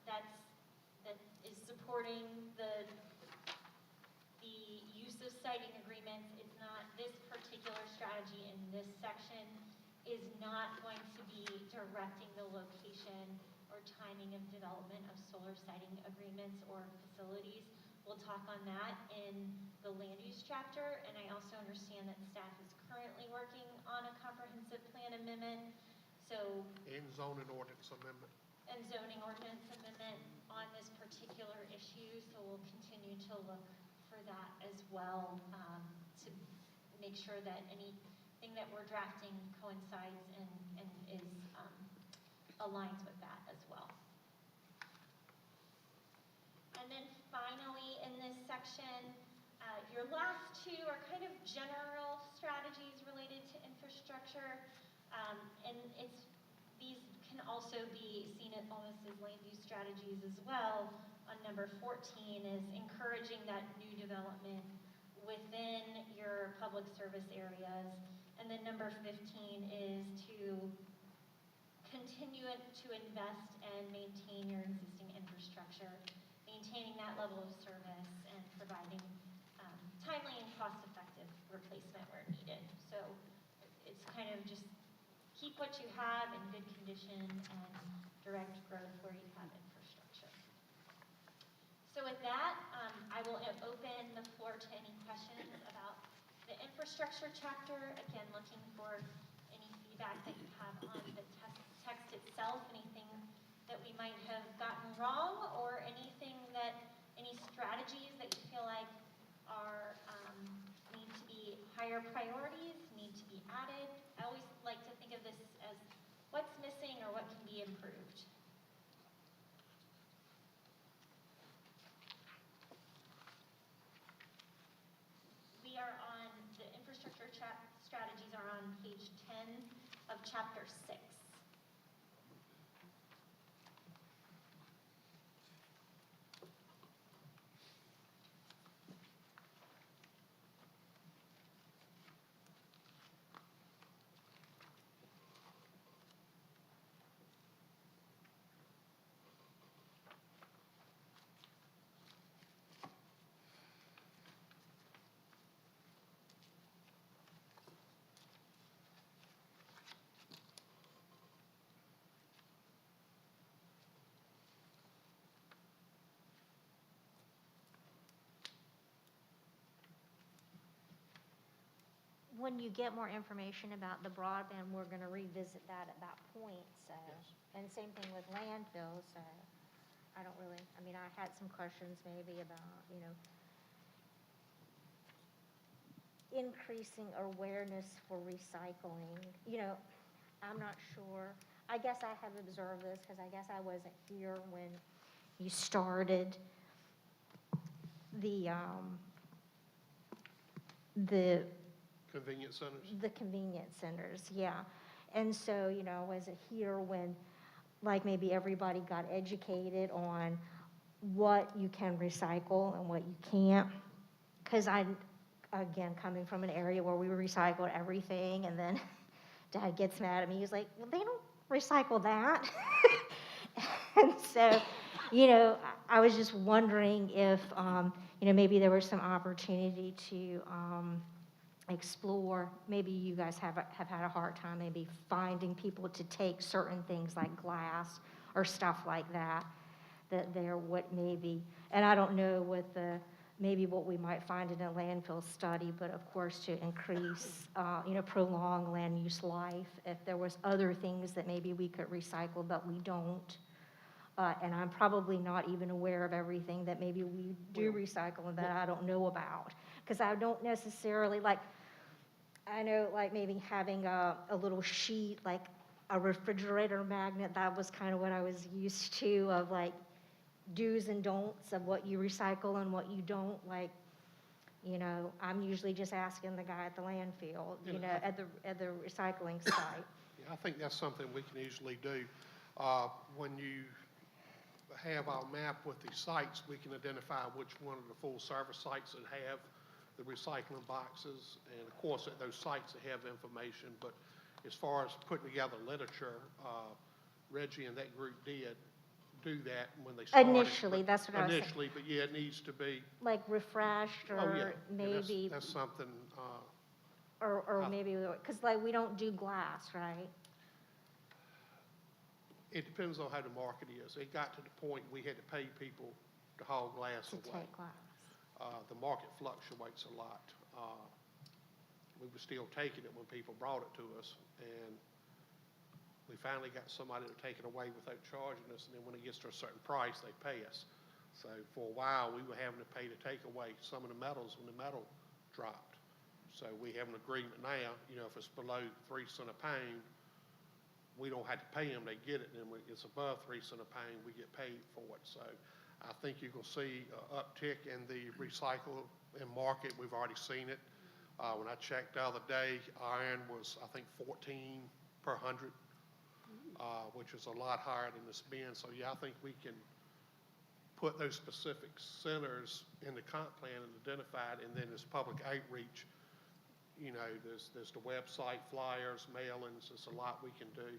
That is supporting the use of siting agreements. It's not, this particular strategy in this section is not going to be directing the location or timing of development of solar siting agreements or facilities. We'll talk on that in the land use chapter, and I also understand that staff is currently working on a comprehensive plan amendment. So, And zoning ordinance amendment. and zoning ordinance amendment on this particular issue, so we'll continue to look for that as well, to make sure that anything that we're drafting coincides and is aligns with that as well. And then finally, in this section, your last two are kind of general strategies related to infrastructure, and these can also be seen as almost as land use strategies as well. On number 14 is encouraging that new development within your public service areas, and then number 15 is to continue to invest and maintain your existing infrastructure infrastructure, maintaining that level of service, and providing timely and cost-effective replacement where needed. So it's kind of just keep what you have in good condition and direct growth where you have infrastructure. So with that, I will open the floor to any questions about the infrastructure chapter. Again, looking for any feedback that you have on the text itself, anything that we might have gotten wrong, or anything that, any strategies that you feel like are, need to be higher priorities, need to be added. I always like to think of this as what's missing or what can be improved. We are on, the infrastructure strategies are on page 10 of chapter 6. When you get more information about the broadband, we're going to revisit that at that point, so. Yes. And same thing with landfill, so I don't really, I mean, I had some questions maybe about, increasing awareness for recycling. I'm not sure. I guess I have observed this because I guess I wasn't here when you started the Convenience centers? the convenience centers, yeah. And so, I wasn't here when, like, maybe everybody got educated on what you can recycle and what you can't. Because I'm, again, coming from an area where we recycled everything, and then Dad gets mad at me. He's like, well, they don't recycle that. And so, I was just wondering if, maybe there was some opportunity to explore. Maybe you guys have had a hard time maybe finding people to take certain things like glass or stuff like that, that they're what maybe, and I don't know what maybe what we might find in a landfill study, but of course to increase, prolong land use life, if there was other things that maybe we could recycle, but we don't. And I'm probably not even aware of everything that maybe we do recycle and that I don't know about. Because I don't necessarily, I know maybe having a little sheet, like a refrigerator magnet, that was kind of what I was used to, of do's and don'ts of what you recycle and what you don't. I'm usually just asking the guy at the landfill, at the recycling site. Yeah, I think that's something we can easily do. When you have our map with the sites, we can identify which one of the full-service sites that have the recycling boxes, and of course, at those sites, they have information. But as far as putting together literature, Reggie and that group did do that when they started. Initially, that's what I was saying. Initially, but yeah, it needs to be. Refreshed, or Oh, yeah. maybe, That's something, or maybe, because we don't do glass, right? it depends on how the market is. It got to the point we had to pay people to haul glass To away. take glass. The market fluctuates a lot. We were still taking it when people brought it to us, and we finally got somebody to take it away without charging us, and then when it gets to a certain price, they pay us. So for a while, we were having to pay to take away some of the metals when the metal dropped. So we have an agreement now, if it's below 3 cents a pound, we don't have to pay them, they get it, and when it's above 3 cents a pound, we get paid for it. So I think you're gonna see an uptick in the recycle and market. We've already seen it. When I checked the other day, iron was, I think, 14 per 100, which is a lot higher than it's been. So yeah, I think we can put those specific centers in the comp plan and identify it, and then as public outreach, there's the website, flyers, mailings, there's a lot we can do.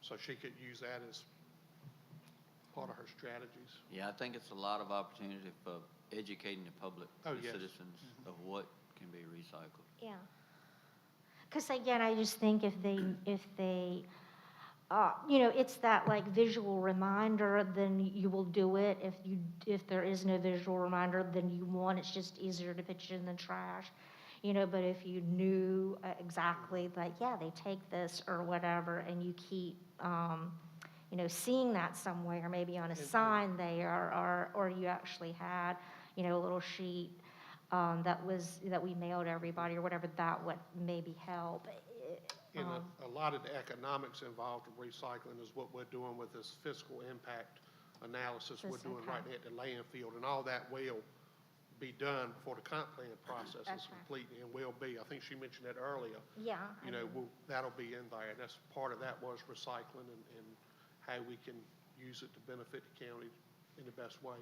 So she could use that as part of her strategies. Yeah, I think it's a lot of opportunity for educating the public, Oh, the yes. citizens, of what can be recycled. Yeah. Because again, I just think if they, it's that like visual reminder, then you will do it. If there is no visual reminder, then you won't. It's just easier to put it in the trash. But if you knew exactly, like, yeah, they take this or whatever, and you keep, seeing that somewhere, maybe on a sign there, or you actually had, a little sheet that we mailed everybody or whatever, that would maybe help. And a lot of the economics involved in recycling is what we're doing with this fiscal impact analysis we're doing right at the landfill, and all that will be done before the comp plan process is That's right. complete, and will be. I think she mentioned that earlier. Yeah. That'll be in there, and that's part of that was recycling and how we can use it to benefit the county in the best way.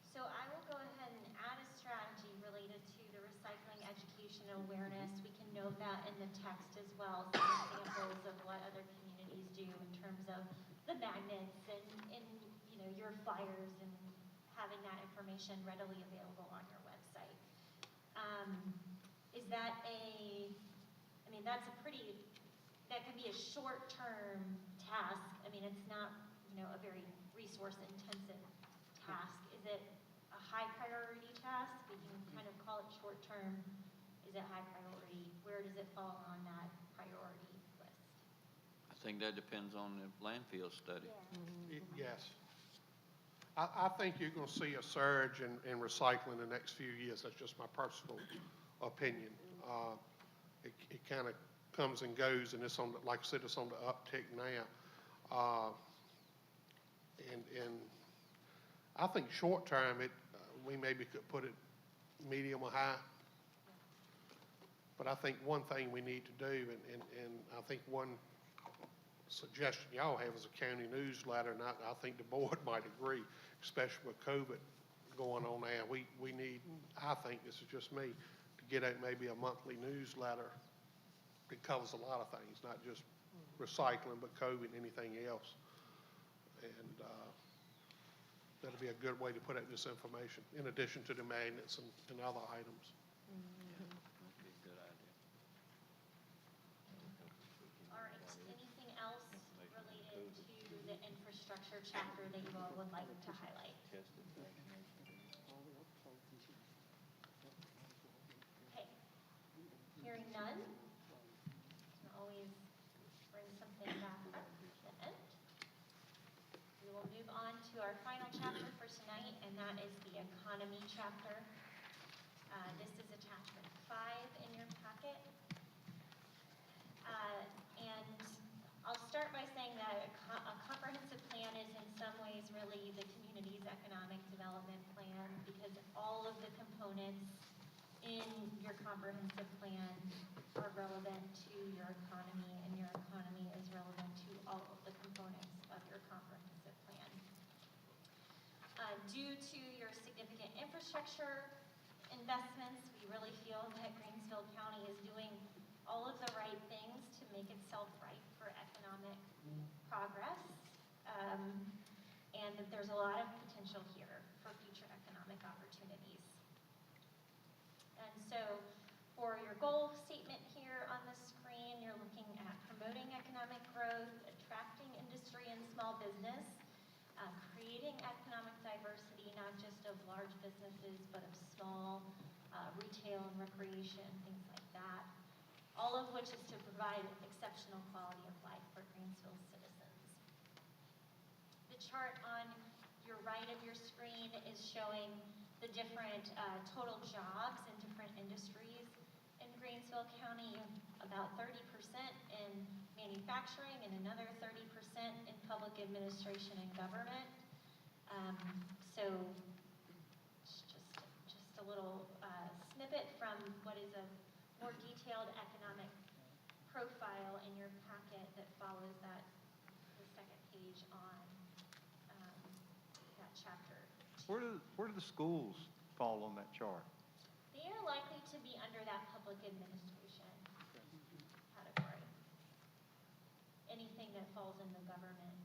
So I will go ahead and add a strategy related to the recycling education and awareness. We can note that in the text as well, some examples of what other communities do in terms of the magnets and your flyers and having that information readily available on your website. Is that that can be a short-term task. I mean, it's not, a very resource-intensive task. Is it a high priority task? We can kind of call it short term. Is it high priority? Where does it fall on that priority list? I think that depends on the landfill study. Yes. I think you're going to see a surge in recycling in the next few years. That's just my personal opinion. It kind of comes and goes, and it's like I said, it's on the uptick now. And I think short term, we maybe could put it medium or high. But I think one thing we need to do, and I think one suggestion y'all have is a county newsletter, and I think the board might agree, especially with COVID going on now. We need, I think, this is just me, to get out maybe a monthly newsletter that covers a lot of things, not just recycling, but COVID and anything else. And that'll be a good way to put out this information, in addition to the magnets and other items. That'd be a good idea. All right. Anything else related to the infrastructure chapter that you all would like to highlight? Okay. Hearing none. Can always bring something back up at the end. We will move on to our final chapter for tonight, and that is the economy chapter. This is attachment 5 in your packet. And I'll start by saying that a comprehensive plan is in some ways really the community's economic development plan, because all of the components in your comprehensive plan are relevant to your economy, and your economy is relevant to all of the components of your comprehensive plan. Due to your significant infrastructure investments, we really feel that Greensville County is doing all of the right things to make itself right for economic progress, and that there's a lot of potential here for future economic opportunities. And so for your goal statement here on the screen, you're looking at promoting economic growth, attracting industry and small business, creating economic diversity, not just of large businesses, but of small retail and recreation, things like that, all of which is to provide exceptional quality of life for Greensville citizens. The chart on your right of your screen is showing the different total jobs in different industries in Greensville County, about 30% in manufacturing and another 30% in public administration and government. So just a little snippet from what is a more detailed economic profile in your packet that follows the second page on that chapter. Where do the schools fall on that chart? They are likely to be under that public administration category. Anything that falls in the government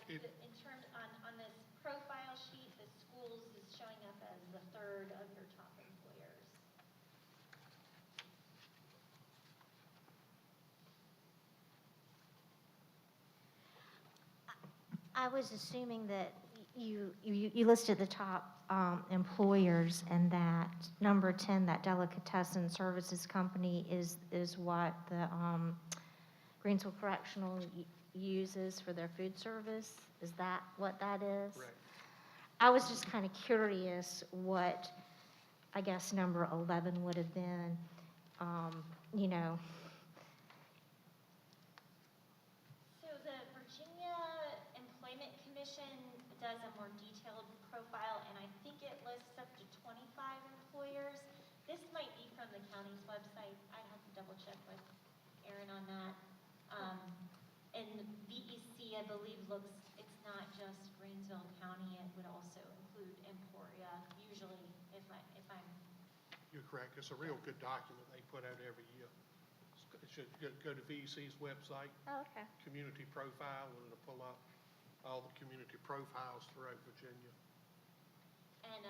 in terms, on this profile sheet, the schools is showing up as the third of your top employers. I was assuming that you listed the top employers, and that number 10, that delicatessen services company, is what the Greensville Correctional uses for their food service? Is that what that is? Correct. I was just kind of curious what, I guess, number 11 would have been, you know. So the Virginia Employment Commission does a more detailed profile, and I think it lists up to 25 employers. This might be from the county's website. I'd have to double check with Erin on that. And VEC, I believe, it's not just Greensville County, it would also include Emporia, usually, if I'm, You're correct. It's a real good document they put out every year. It should go to VEC's website, Oh, okay. community profile, and it'll pull up all the community profiles throughout Virginia. and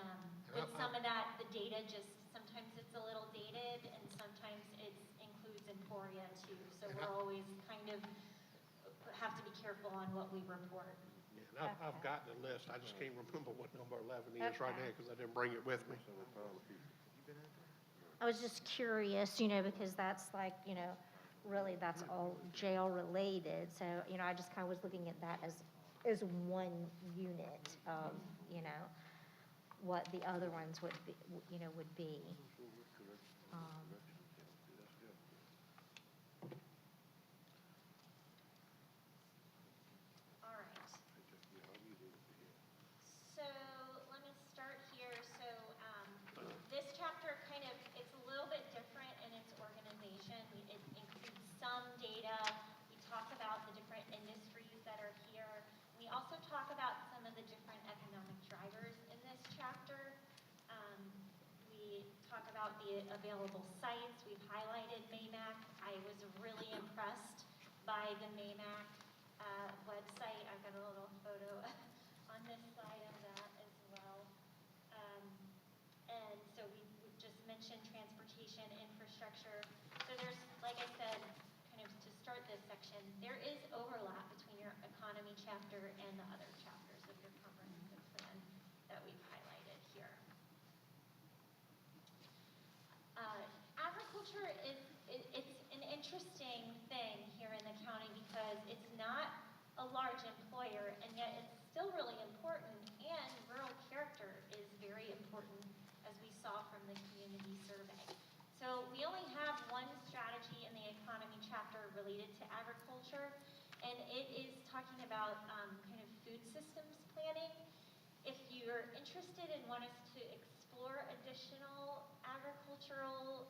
with some of that, the data just, sometimes it's a little dated, and sometimes it includes Emporia too. So we're always kind of, have to be careful on what we report. Yeah, and I've gotten a list. I just can't remember what number 11 is right Okay. now because I didn't bring it with me. I was just curious, you know, because that's like, you know, really that's all jail related. So, you know, I just kind of was looking at that as one unit of, you know, what the other ones would be, you know, would be. All right. So let me start here. So this chapter kind of, it's a little bit different in its organization. It includes some data. We talk about the different industries that are here. We also talk about some of the different economic drivers in this chapter. We talk about the available sites. We've highlighted MAMAC. I was really impressed by the MAMAC website. I've got a little photo on this slide of that as well. And so we just mentioned transportation infrastructure. So there's, like I said, kind of to start this section, there is overlap between your economy chapter and the other chapters of your comprehensive plan that we've highlighted here. Agriculture it's an interesting thing here in the county because it's not a large employer, and yet it's still really important, and rural character is very important, as we saw from the community survey. So we only have one strategy in the economy chapter related to agriculture, and it is talking about kind of food systems planning. If you're interested and want us to explore additional agricultural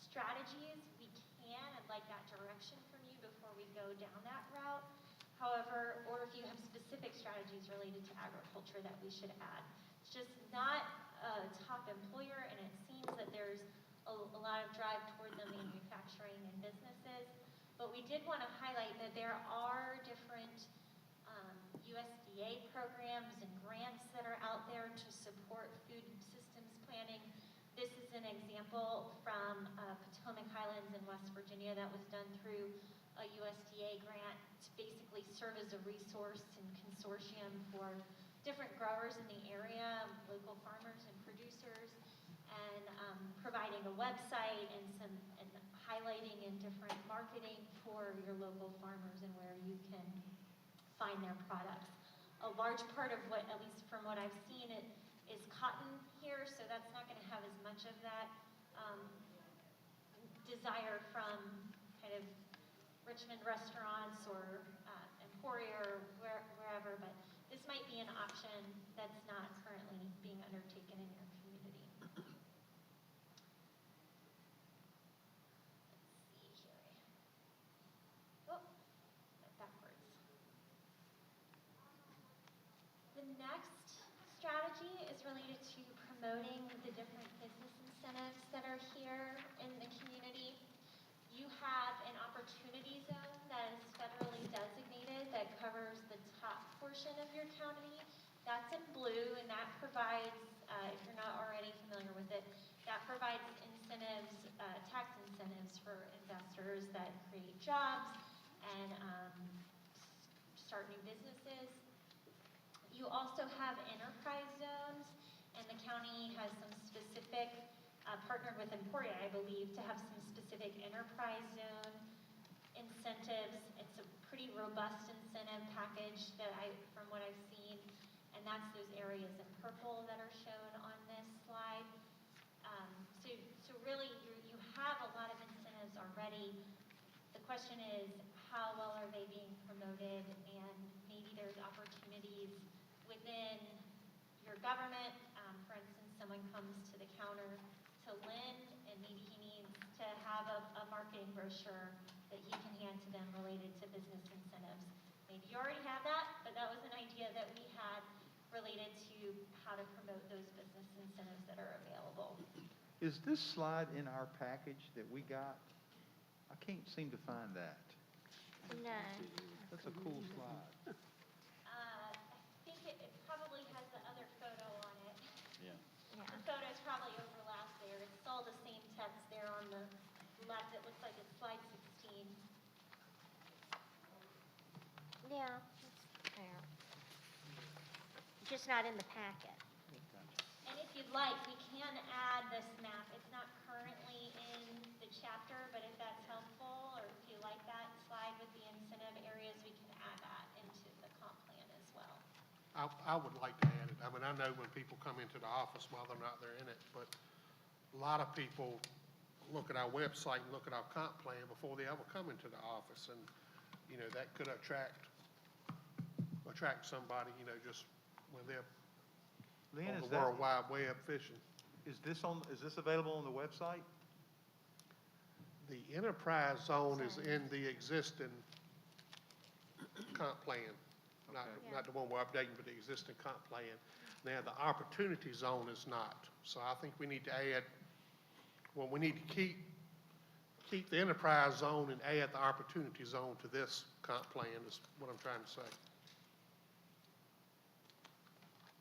strategies, we can. I'd like that direction from you before we go down that route. However, or if you have specific strategies related to agriculture that we should add. It's just not a top employer, and it seems that there's a lot of drive toward the manufacturing and businesses. But we did want to highlight that there are different USDA programs and grants that are out there to support food systems planning. This is an example from Potomac Highlands in West Virginia that was done through a USDA grant to basically serve as a resource and consortium for different growers in the area, local farmers and producers, and providing a website and highlighting and different marketing for your local farmers and where you can find their products. A large part of what, at least from what I've seen, it is cotton here, so that's not going to have as much of that desire from kind of Richmond restaurants or Emporia or wherever, but this might be an option that's not currently being undertaken in your community. Let's see here. Oh, went backwards. The next strategy is related to promoting the different business incentives that are here in the community. You have an opportunity zone that is federally designated that covers the top portion of your county. That's in blue, and that provides, if you're not already familiar with it, that provides incentives, tax incentives for investors that create jobs and start new businesses. You also have enterprise zones, and the county has some specific, partnered with Emporia, I believe, to have some specific enterprise zone incentives. It's a pretty robust incentive package that from what I've seen, and that's those areas in purple that are shown on this slide. So really, you have a lot of incentives already. The question is, how well are they being promoted? And maybe there's opportunities within your government. For instance, someone comes to the counter to Lynn, and maybe he needs to have a marketing brochure that he can hand to them related to business incentives. Maybe you already have that, but that was an idea that we had related to how to promote those business incentives that are available. Is this slide in our package that we got? I can't seem to find that. No. That's a cool slide. I think it probably has the other photo on it. Yeah. Yeah. The photos probably overlap there. It's all the same text there on the left. It looks like it's slide 16. Yeah, that's fair. Just not in the packet. And if you'd like, we can add this map. It's not currently in the chapter, but if that's helpful, or if you like that slide with the incentive areas, we can add that into the comp plan as well. I would like to add it. I mean, I know when people come into the office, whether or not they're in it, but a lot of people look at our website and look at our comp plan before they ever come into the office, and, you know, that could attract somebody, you know, just when they're Lynn, on is the World Wide Web fishing. is this available on the website? The enterprise zone is in the existing comp plan, not, Okay. not the one we're updating, but the existing comp plan. Now, the opportunity zone is not. So I think we need to add, well, we need to keep the enterprise zone and add the opportunity zone to this comp plan is what I'm trying to say.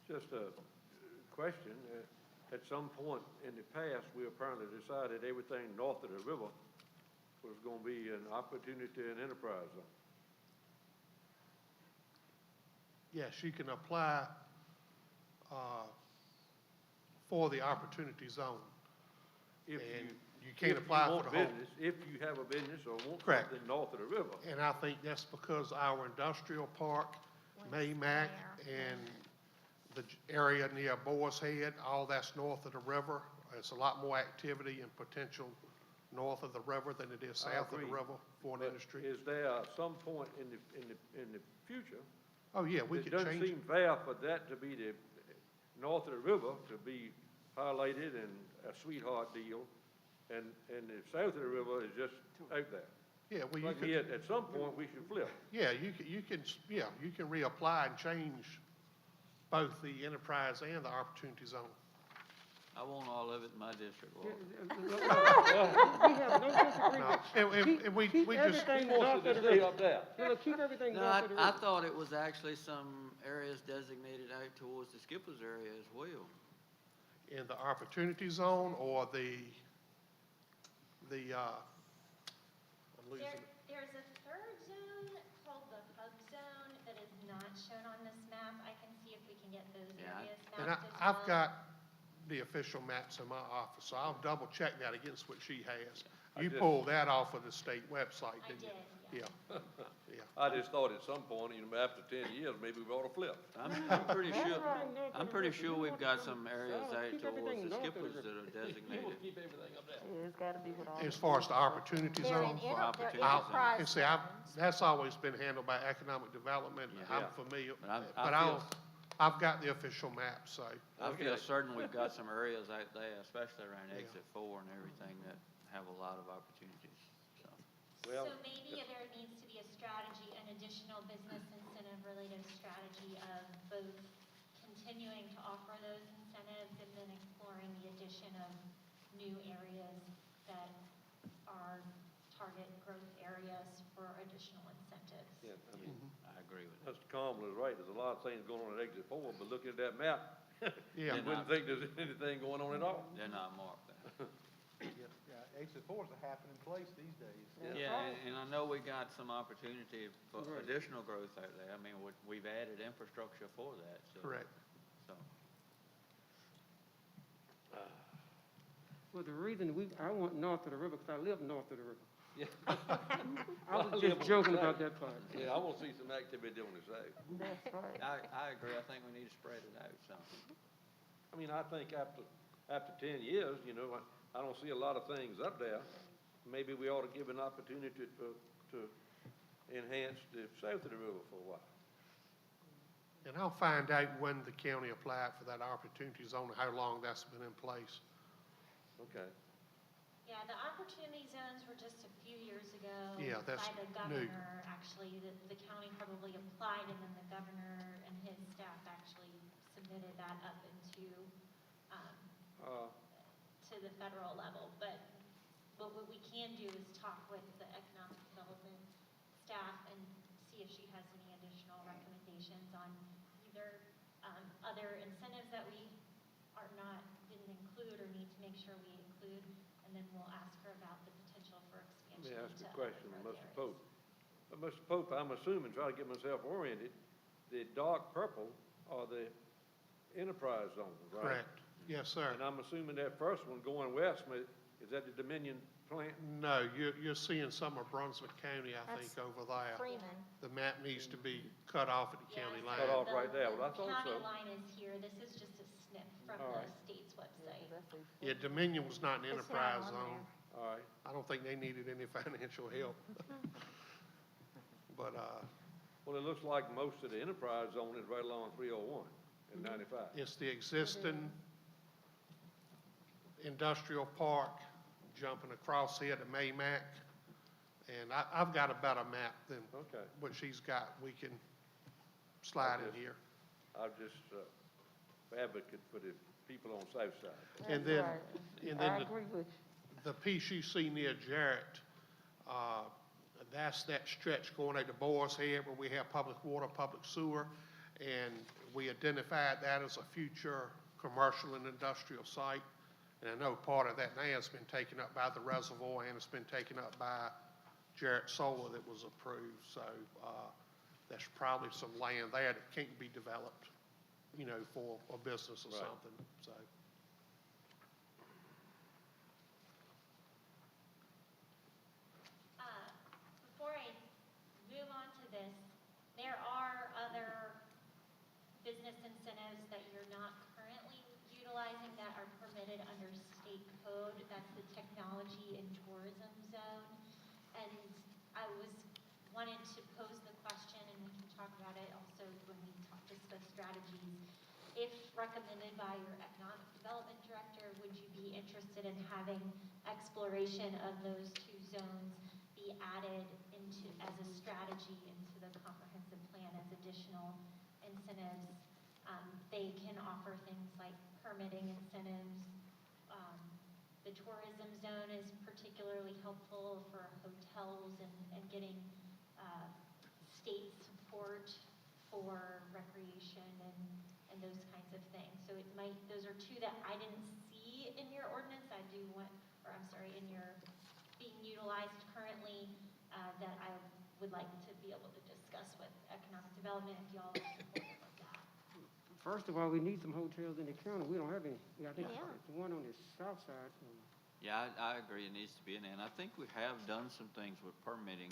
Just a question. At some point in the past, we apparently decided everything north of the river was going to be an opportunity and enterprise zone. Yes, you can apply for the opportunity zone. If And you if can't you apply for want the whole. business, if you have a business or want Correct. something north of the river. And I think that's because our industrial park, Maymac, and the area near Boar's Head, all that's north of the river. It's a lot more activity and potential north of the river than it is I south of the agree. river for an But industry. is there some point in the future? Oh, yeah, we It could doesn't change it. seem fair for that to be the north of the river to be highlighted and a sweetheart deal, and the south of the river is just out there. Yeah, well, you Like could, me, at some point, we should flip. yeah, you can reapply and change both the enterprise and the opportunity zone. I want all of it in my district, Lord. We have no disagreement. No, and we Keep just, everything Wants north to of the stay river. up there. No, keep everything No, north of the I river. thought it was actually some areas designated out towards the Skippers area as well. in the opportunity zone or I'm losing it. There's a third zone called the hub zone that is not shown on this map. I can see if we can get those Yeah, areas And mapped as well. I've got the official maps in my office, so I'll double check that against what she has. I You just- pulled that off of the state website, I didn't you? did, yeah. Yeah. I just thought at some point, you know, after 10 years, maybe we ought to flip. I'm pretty sure, Everything north of I'm the pretty river. sure You we've want got to some come areas south, out keep towards everything the north of the Skippers river. that are designated. keep everything up there. Yeah, it's gotta be with all. As far as the opportunity They're in zone, For opportunity I'll- zones. enterprise and see, zones. that's always been handled by economic development. Yeah. I'm Yeah. familiar, But I but feel- I've got the official map, so. I feel Okay. certain we've got some areas out there, especially around Yeah. exit 4 and everything, that have a lot of opportunities, so. Well, So maybe there needs to be a strategy, an additional business incentive related strategy of both continuing to offer those incentives and then exploring the addition of new areas that are target growth areas for additional incentives. yeah, I mean, I agree with that. that's Kamala is right, there's a lot of things going on at exit 4, but looking at that map, Yeah. you wouldn't think there's anything going on at all. They're not marked there. Yeah, exit 4 is a happening place these days. Yeah, and I know we got some opportunity for Right. additional growth out there. I mean, we've added infrastructure for that, so. Correct. So, Well, the reason I want north of the river, because I live north of the river. Yeah. I was I live just on joking the about side. that part. Yeah, I want to see some activity on the side. That's right. I agree. I think we need to spread it out some. I mean, I think after 10 years, you know, I don't see a lot of things up there. Maybe we ought to give an opportunity to enhance the south of the river for a while. And I'll find out when the county applied for that opportunity zone, how long that's been in place. Okay. Yeah, the opportunity zones were just a few years ago. Yeah, that's by the new. governor, actually. The county probably applied, and then the governor and his staff actually submitted that up into, to the federal level. But what we can do is talk with the economic development staff and see if she has any additional recommendations on either other incentives that we didn't include or need to make sure we include, and then we'll ask her about the potential for Let me expansion ask into a other question, growth Mr. areas. Pope. Mr. Pope, I'm assuming, try to get myself oriented, the dark purple are the enterprise zones, right? Correct. Yes, sir. And I'm assuming that first one going west, is that the Dominion plant? No, you're seeing some of Brunswick County, I think, That's over there. Freeman. The map needs to be cut off at the Yeah, county so line. Cut off the- right there. Well, I the thought so. county line is here, this is just a snip from All the right. state's website. Yeah, Dominion was not an It's not enterprise on zone. All right. I don't think they needed any financial help. But, Well, it looks like most of the enterprise zone is right along 301 and 95. it's the existing industrial park jumping across here to Maymac. And I've got a better map than Okay. what she's got. We can slide in here. I'm just advocate for the people on south side. And then, Right. and I then agree with the piece you see near Jarrett, that's that stretch going out to Boys Head where we have public water, public sewer. And we identified that as a future commercial and industrial site. And I know part of that now has been taken up by the reservoir and it's been taken up by Jarrett Solar that was approved. So, there's probably some land there that can't be developed, you know, for a business or Right. something, so. Before I move on to this, there are other business incentives that you're not currently utilizing that are permitted under state code. That's the technology and tourism zone. And I wanted to pose the question, and we can talk about it also when we discuss strategies. If recommended by your economic development director, would you be interested in having exploration of those two zones be added as a strategy into the comprehensive plan as additional incentives? They can offer things like permitting incentives. The tourism zone is particularly helpful for hotels and getting state support for recreation and those kinds of things. So those are two that I didn't see in your ordinance. In your being utilized currently, that I would like to be able to discuss with economic development if y'all are supportive of that. First of all, we need some hotels in the county. We don't have any. I think Yeah. the one on the south side. Yeah, I agree. It needs to be in there. And I think we have done some things with permitting,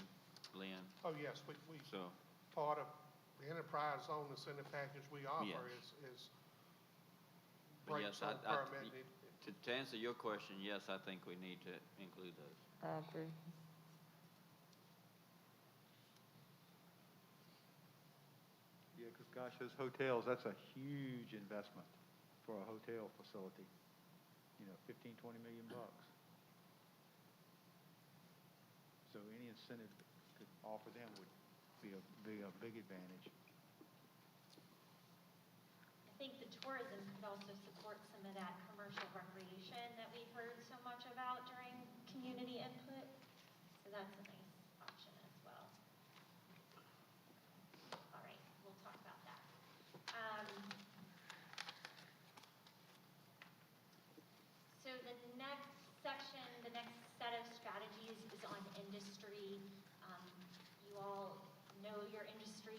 Lynn, Oh, yes, we, so. part of the enterprise zone that's in the package we offer Yes. is But breaks yes, on permitting. To answer your question, yes, I think we need to include those. I agree. Yeah, because gosh, those hotels, that's a huge investment for a hotel facility. You know, 15, 20 million bucks. So any incentive that could offer them would be a big advantage. I think the tourism could also support some of that commercial recreation that we've heard so much about during community input. So that's a nice option as well. All right, we'll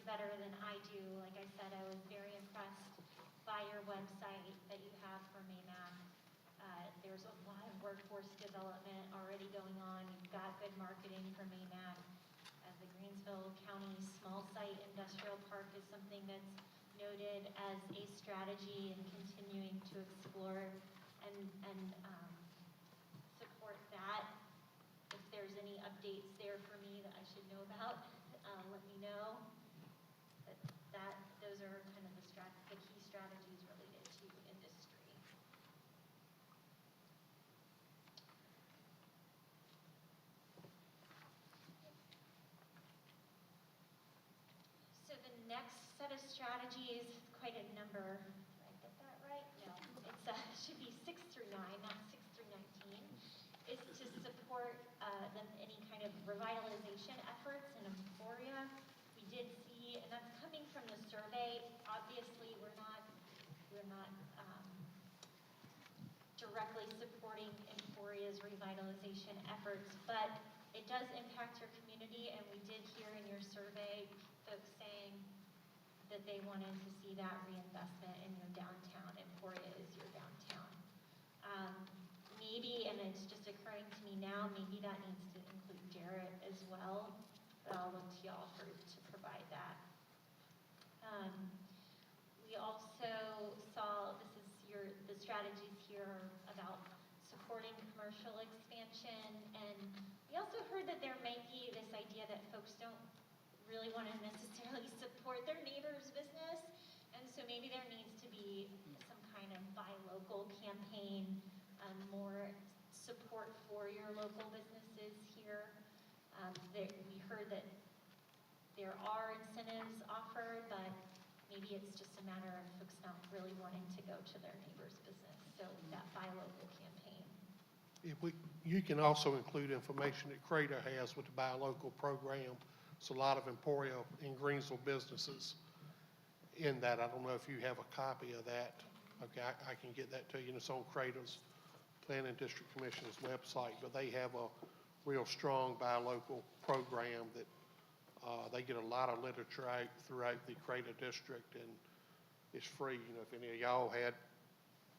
better than I do. Like I said, I was very impressed by your website that you have for Maymac. There's a lot of workforce development already going on. You've got good marketing for Maymac. The Greensville County Small Site Industrial Park is something that's noted as a strategy and continuing to explore and support that. If there's any updates there for me that I should know about, let me know. But those are kind of the key strategies related to industry. So the next set of strategies, quite a number. Did I get that right? No, it should be 6 through 9, not 6 through 19, is to support any kind of revitalization efforts in Emporia. We did see, and that's coming from the survey. Obviously, we're not directly supporting Emporia's revitalization efforts, but it does impact your community, and we did hear in your survey folks saying that they wanted to see that reinvestment in your downtown. Emporia is your downtown. Maybe, and it's just occurring to me now, maybe that needs to include Jarrett as well, but I'll look to y'all to provide that. We also saw, the strategies here about supporting commercial expansion, and we also heard that there might be this idea that folks don't really want to necessarily support their neighbor's business, and so maybe there needs to be some kind of buy local campaign, more support for your local businesses here. We heard that there are incentives offered, but maybe it's just a matter of folks not really wanting to go to their neighbor's business, so that buy local campaign. You can also include information that Crater has with the Buy Local program. It's a lot of Emporia and Greensville businesses in that. I don't know if you have a copy of that. Okay, I can get that to you, and it's on Crater's Planning District Commission's website, but they have a real strong Buy Local program that they get a lot of literature out throughout the Crater District, and it's free. You know, if any of y'all had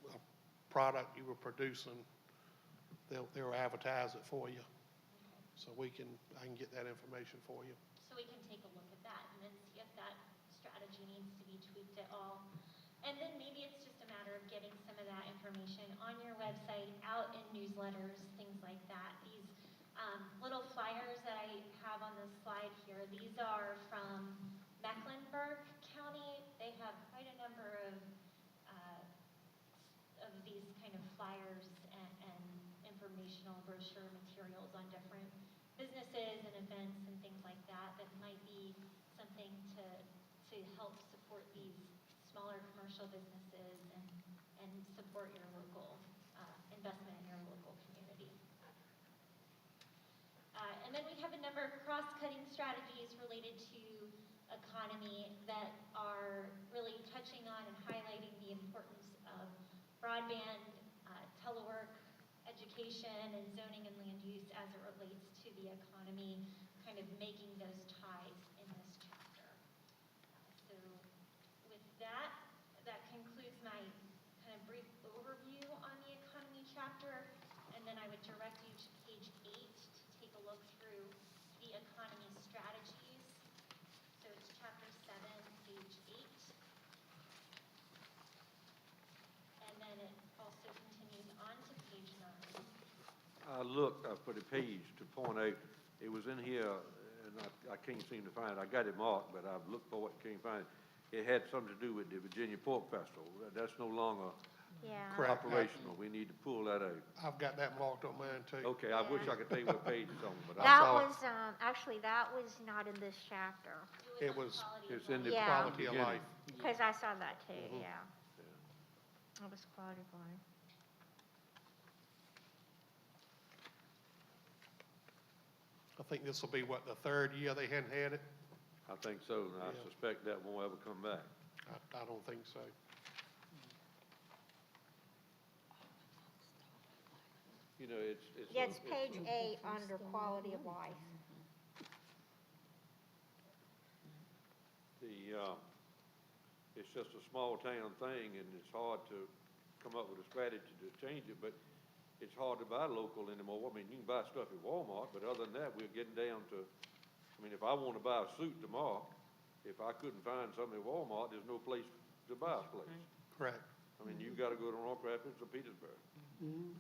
a product you were producing, they'll advertise it for you. So I can get that information for you. So we can take a look at that and then see if that strategy needs to be tweaked at all. And then maybe it's just a matter of getting some of that information on your website, out in newsletters, things like that. These little flyers that I have on this slide here, these are from Mecklenburg County. They have quite a number of these kind of flyers and informational brochure materials on different businesses and events and things like that that might be something to help support these smaller commercial businesses and support your local investment in your local community. And then we have a number of cross-cutting strategies related to economy that are really touching on and highlighting the importance of broadband, telework, education, and zoning and land use as it relates to the economy, kind of making those ties in this chapter. So with that concludes my kind of brief overview on the economy chapter, and then I would direct you to page 8 to take a look through the economy strategies. So it's chapter 7, page 8. And then it also continues on to page 9. I looked for the page to point out, it was in here, and I can't seem to find it. I got it marked, but I've looked for it, can't find it. It had something to do with the Virginia Pork Festival. That's no longer Yeah. Correct. operational. We need to pull that out. I've got that marked on mine too. Okay, I wish I could tell you what page it's on, but I That saw it. was, actually, that was not in this chapter, It was- on quality of It's in the life. Yeah. Quality of beginning. life. because I saw that too, Mhm. yeah. Yeah. It was quality of life. I think this will be, what, the third year they hadn't had it? I think so, and I Yeah. suspect that won't ever come back. I don't think so. You know, it's. Yeah, it's page 8 under quality of life. it's just a small town thing, and it's hard to come up with a strategy to change it, but it's hard to buy local anymore. I mean, you can buy stuff at Walmart, but other than that, we're getting down to, I mean, if I want to buy a suit tomorrow, if I couldn't find something at Walmart, there's no place to buy a place. Correct. I mean, you gotta go to Rock Rapids or Petersburg. And,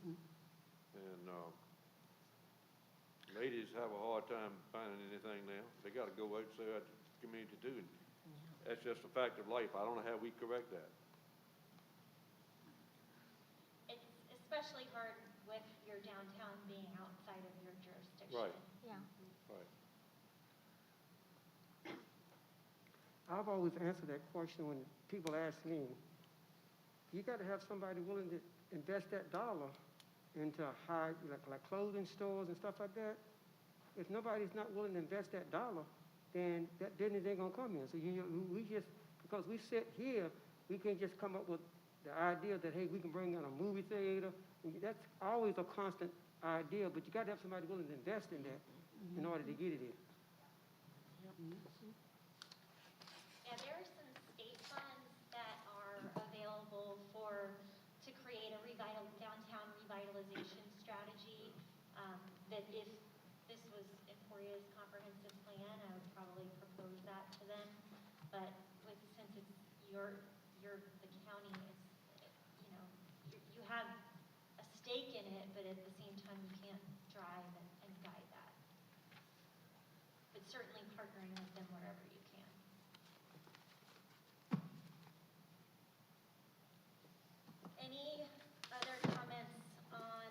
ladies have a hard time finding anything now. They gotta go outside the community too. And that's just a fact of life. I don't know how we correct that. It's especially hard with your downtown being outside of your jurisdiction. Right. Yeah. Right. I've always answered that question when people ask me, you got to have somebody willing to invest that dollar into high, like clothing stores and stuff like that. If nobody's not willing to invest that dollar, then that business ain't gonna come in. So we just, because we sit here, we can't just come up with the idea that, hey, we can bring in a movie theater. That's always a constant idea, but you got to have somebody willing to invest in that in order to get it in. Yeah, there are some state funds that are available to create a downtown revitalization strategy. That if this was Emporia's comprehensive plan, I would probably propose that to them. But since it's the county, you have a stake in it, but at the same time, you can't drive and guide that. But certainly partnering with them wherever you can. Any other comments on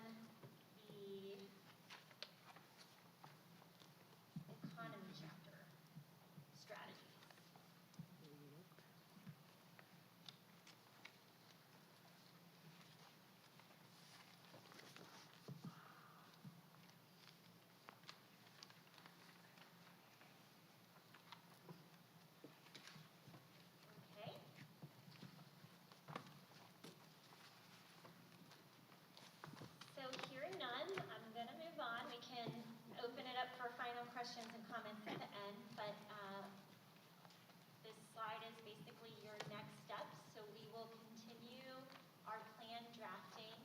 the economy chapter strategies? Okay. So hearing none, I'm going to move on. We can open it up for final questions and comments at the end, but this slide is basically your next steps. So we will continue our plan drafting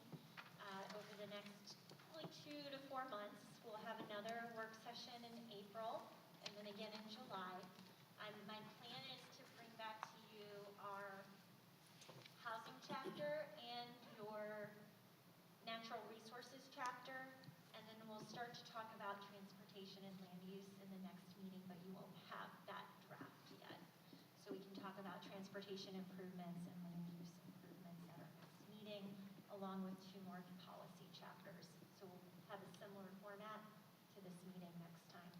over the next probably 2 to 4 months. We'll have another work session in April and then again in July. My plan is to bring back to you our housing chapter and your natural resources chapter, and then we'll start to talk about transportation and land use in the next meeting, but you won't have that draft yet. So we can talk about transportation improvements and land use improvements at our next meeting, along with 2 more policy chapters. So we'll have a similar format to this meeting next time.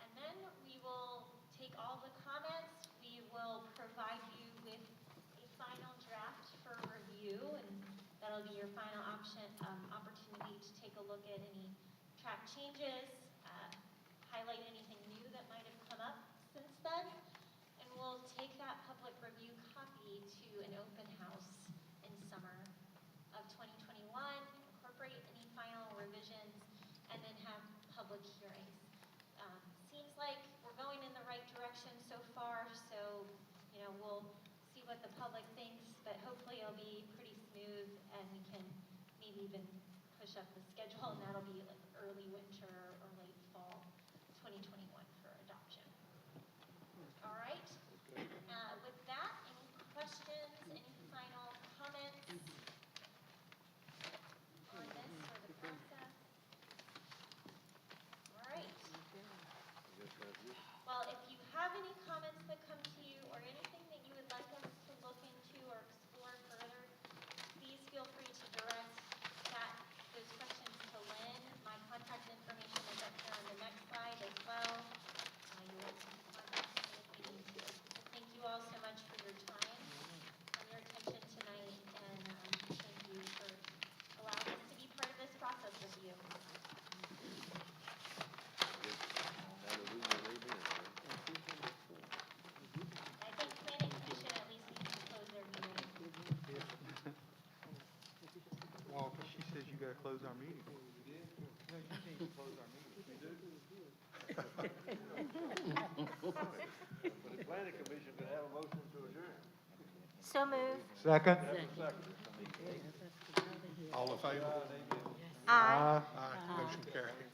And then we will take all the comments, we will provide you with a final draft for review, and that'll be your final opportunity to take a look at any track changes, highlight anything new that might have come up since then, and we'll take that public review copy to an open house in summer of 2021, incorporate any final revisions, and then have public hearings. Seems like we're going in the right direction so far, so we'll see what the public thinks, but hopefully it'll be pretty smooth and we can maybe even push up the schedule, and that'll be like early winter or late fall 2021 for adoption. All right. With that, any questions, any final comments on this or the process? All right. Well, if you have any comments that come to you or anything that you would like us to look into or explore further, please feel free to direct those questions to Lynn. My contact information is up here on the next slide as well. You will contact me if you need to. Thank you all so much for your time and your attention tonight, and thank you for allowing us to be part of this process with you. Hallelujah, amen. I think planning commission at least needs to close their meeting. Walter, she says you gotta close our meeting. No, you can't close our meeting. We do? So moved. Second? All in favor? Aye. Aye. Motion carried.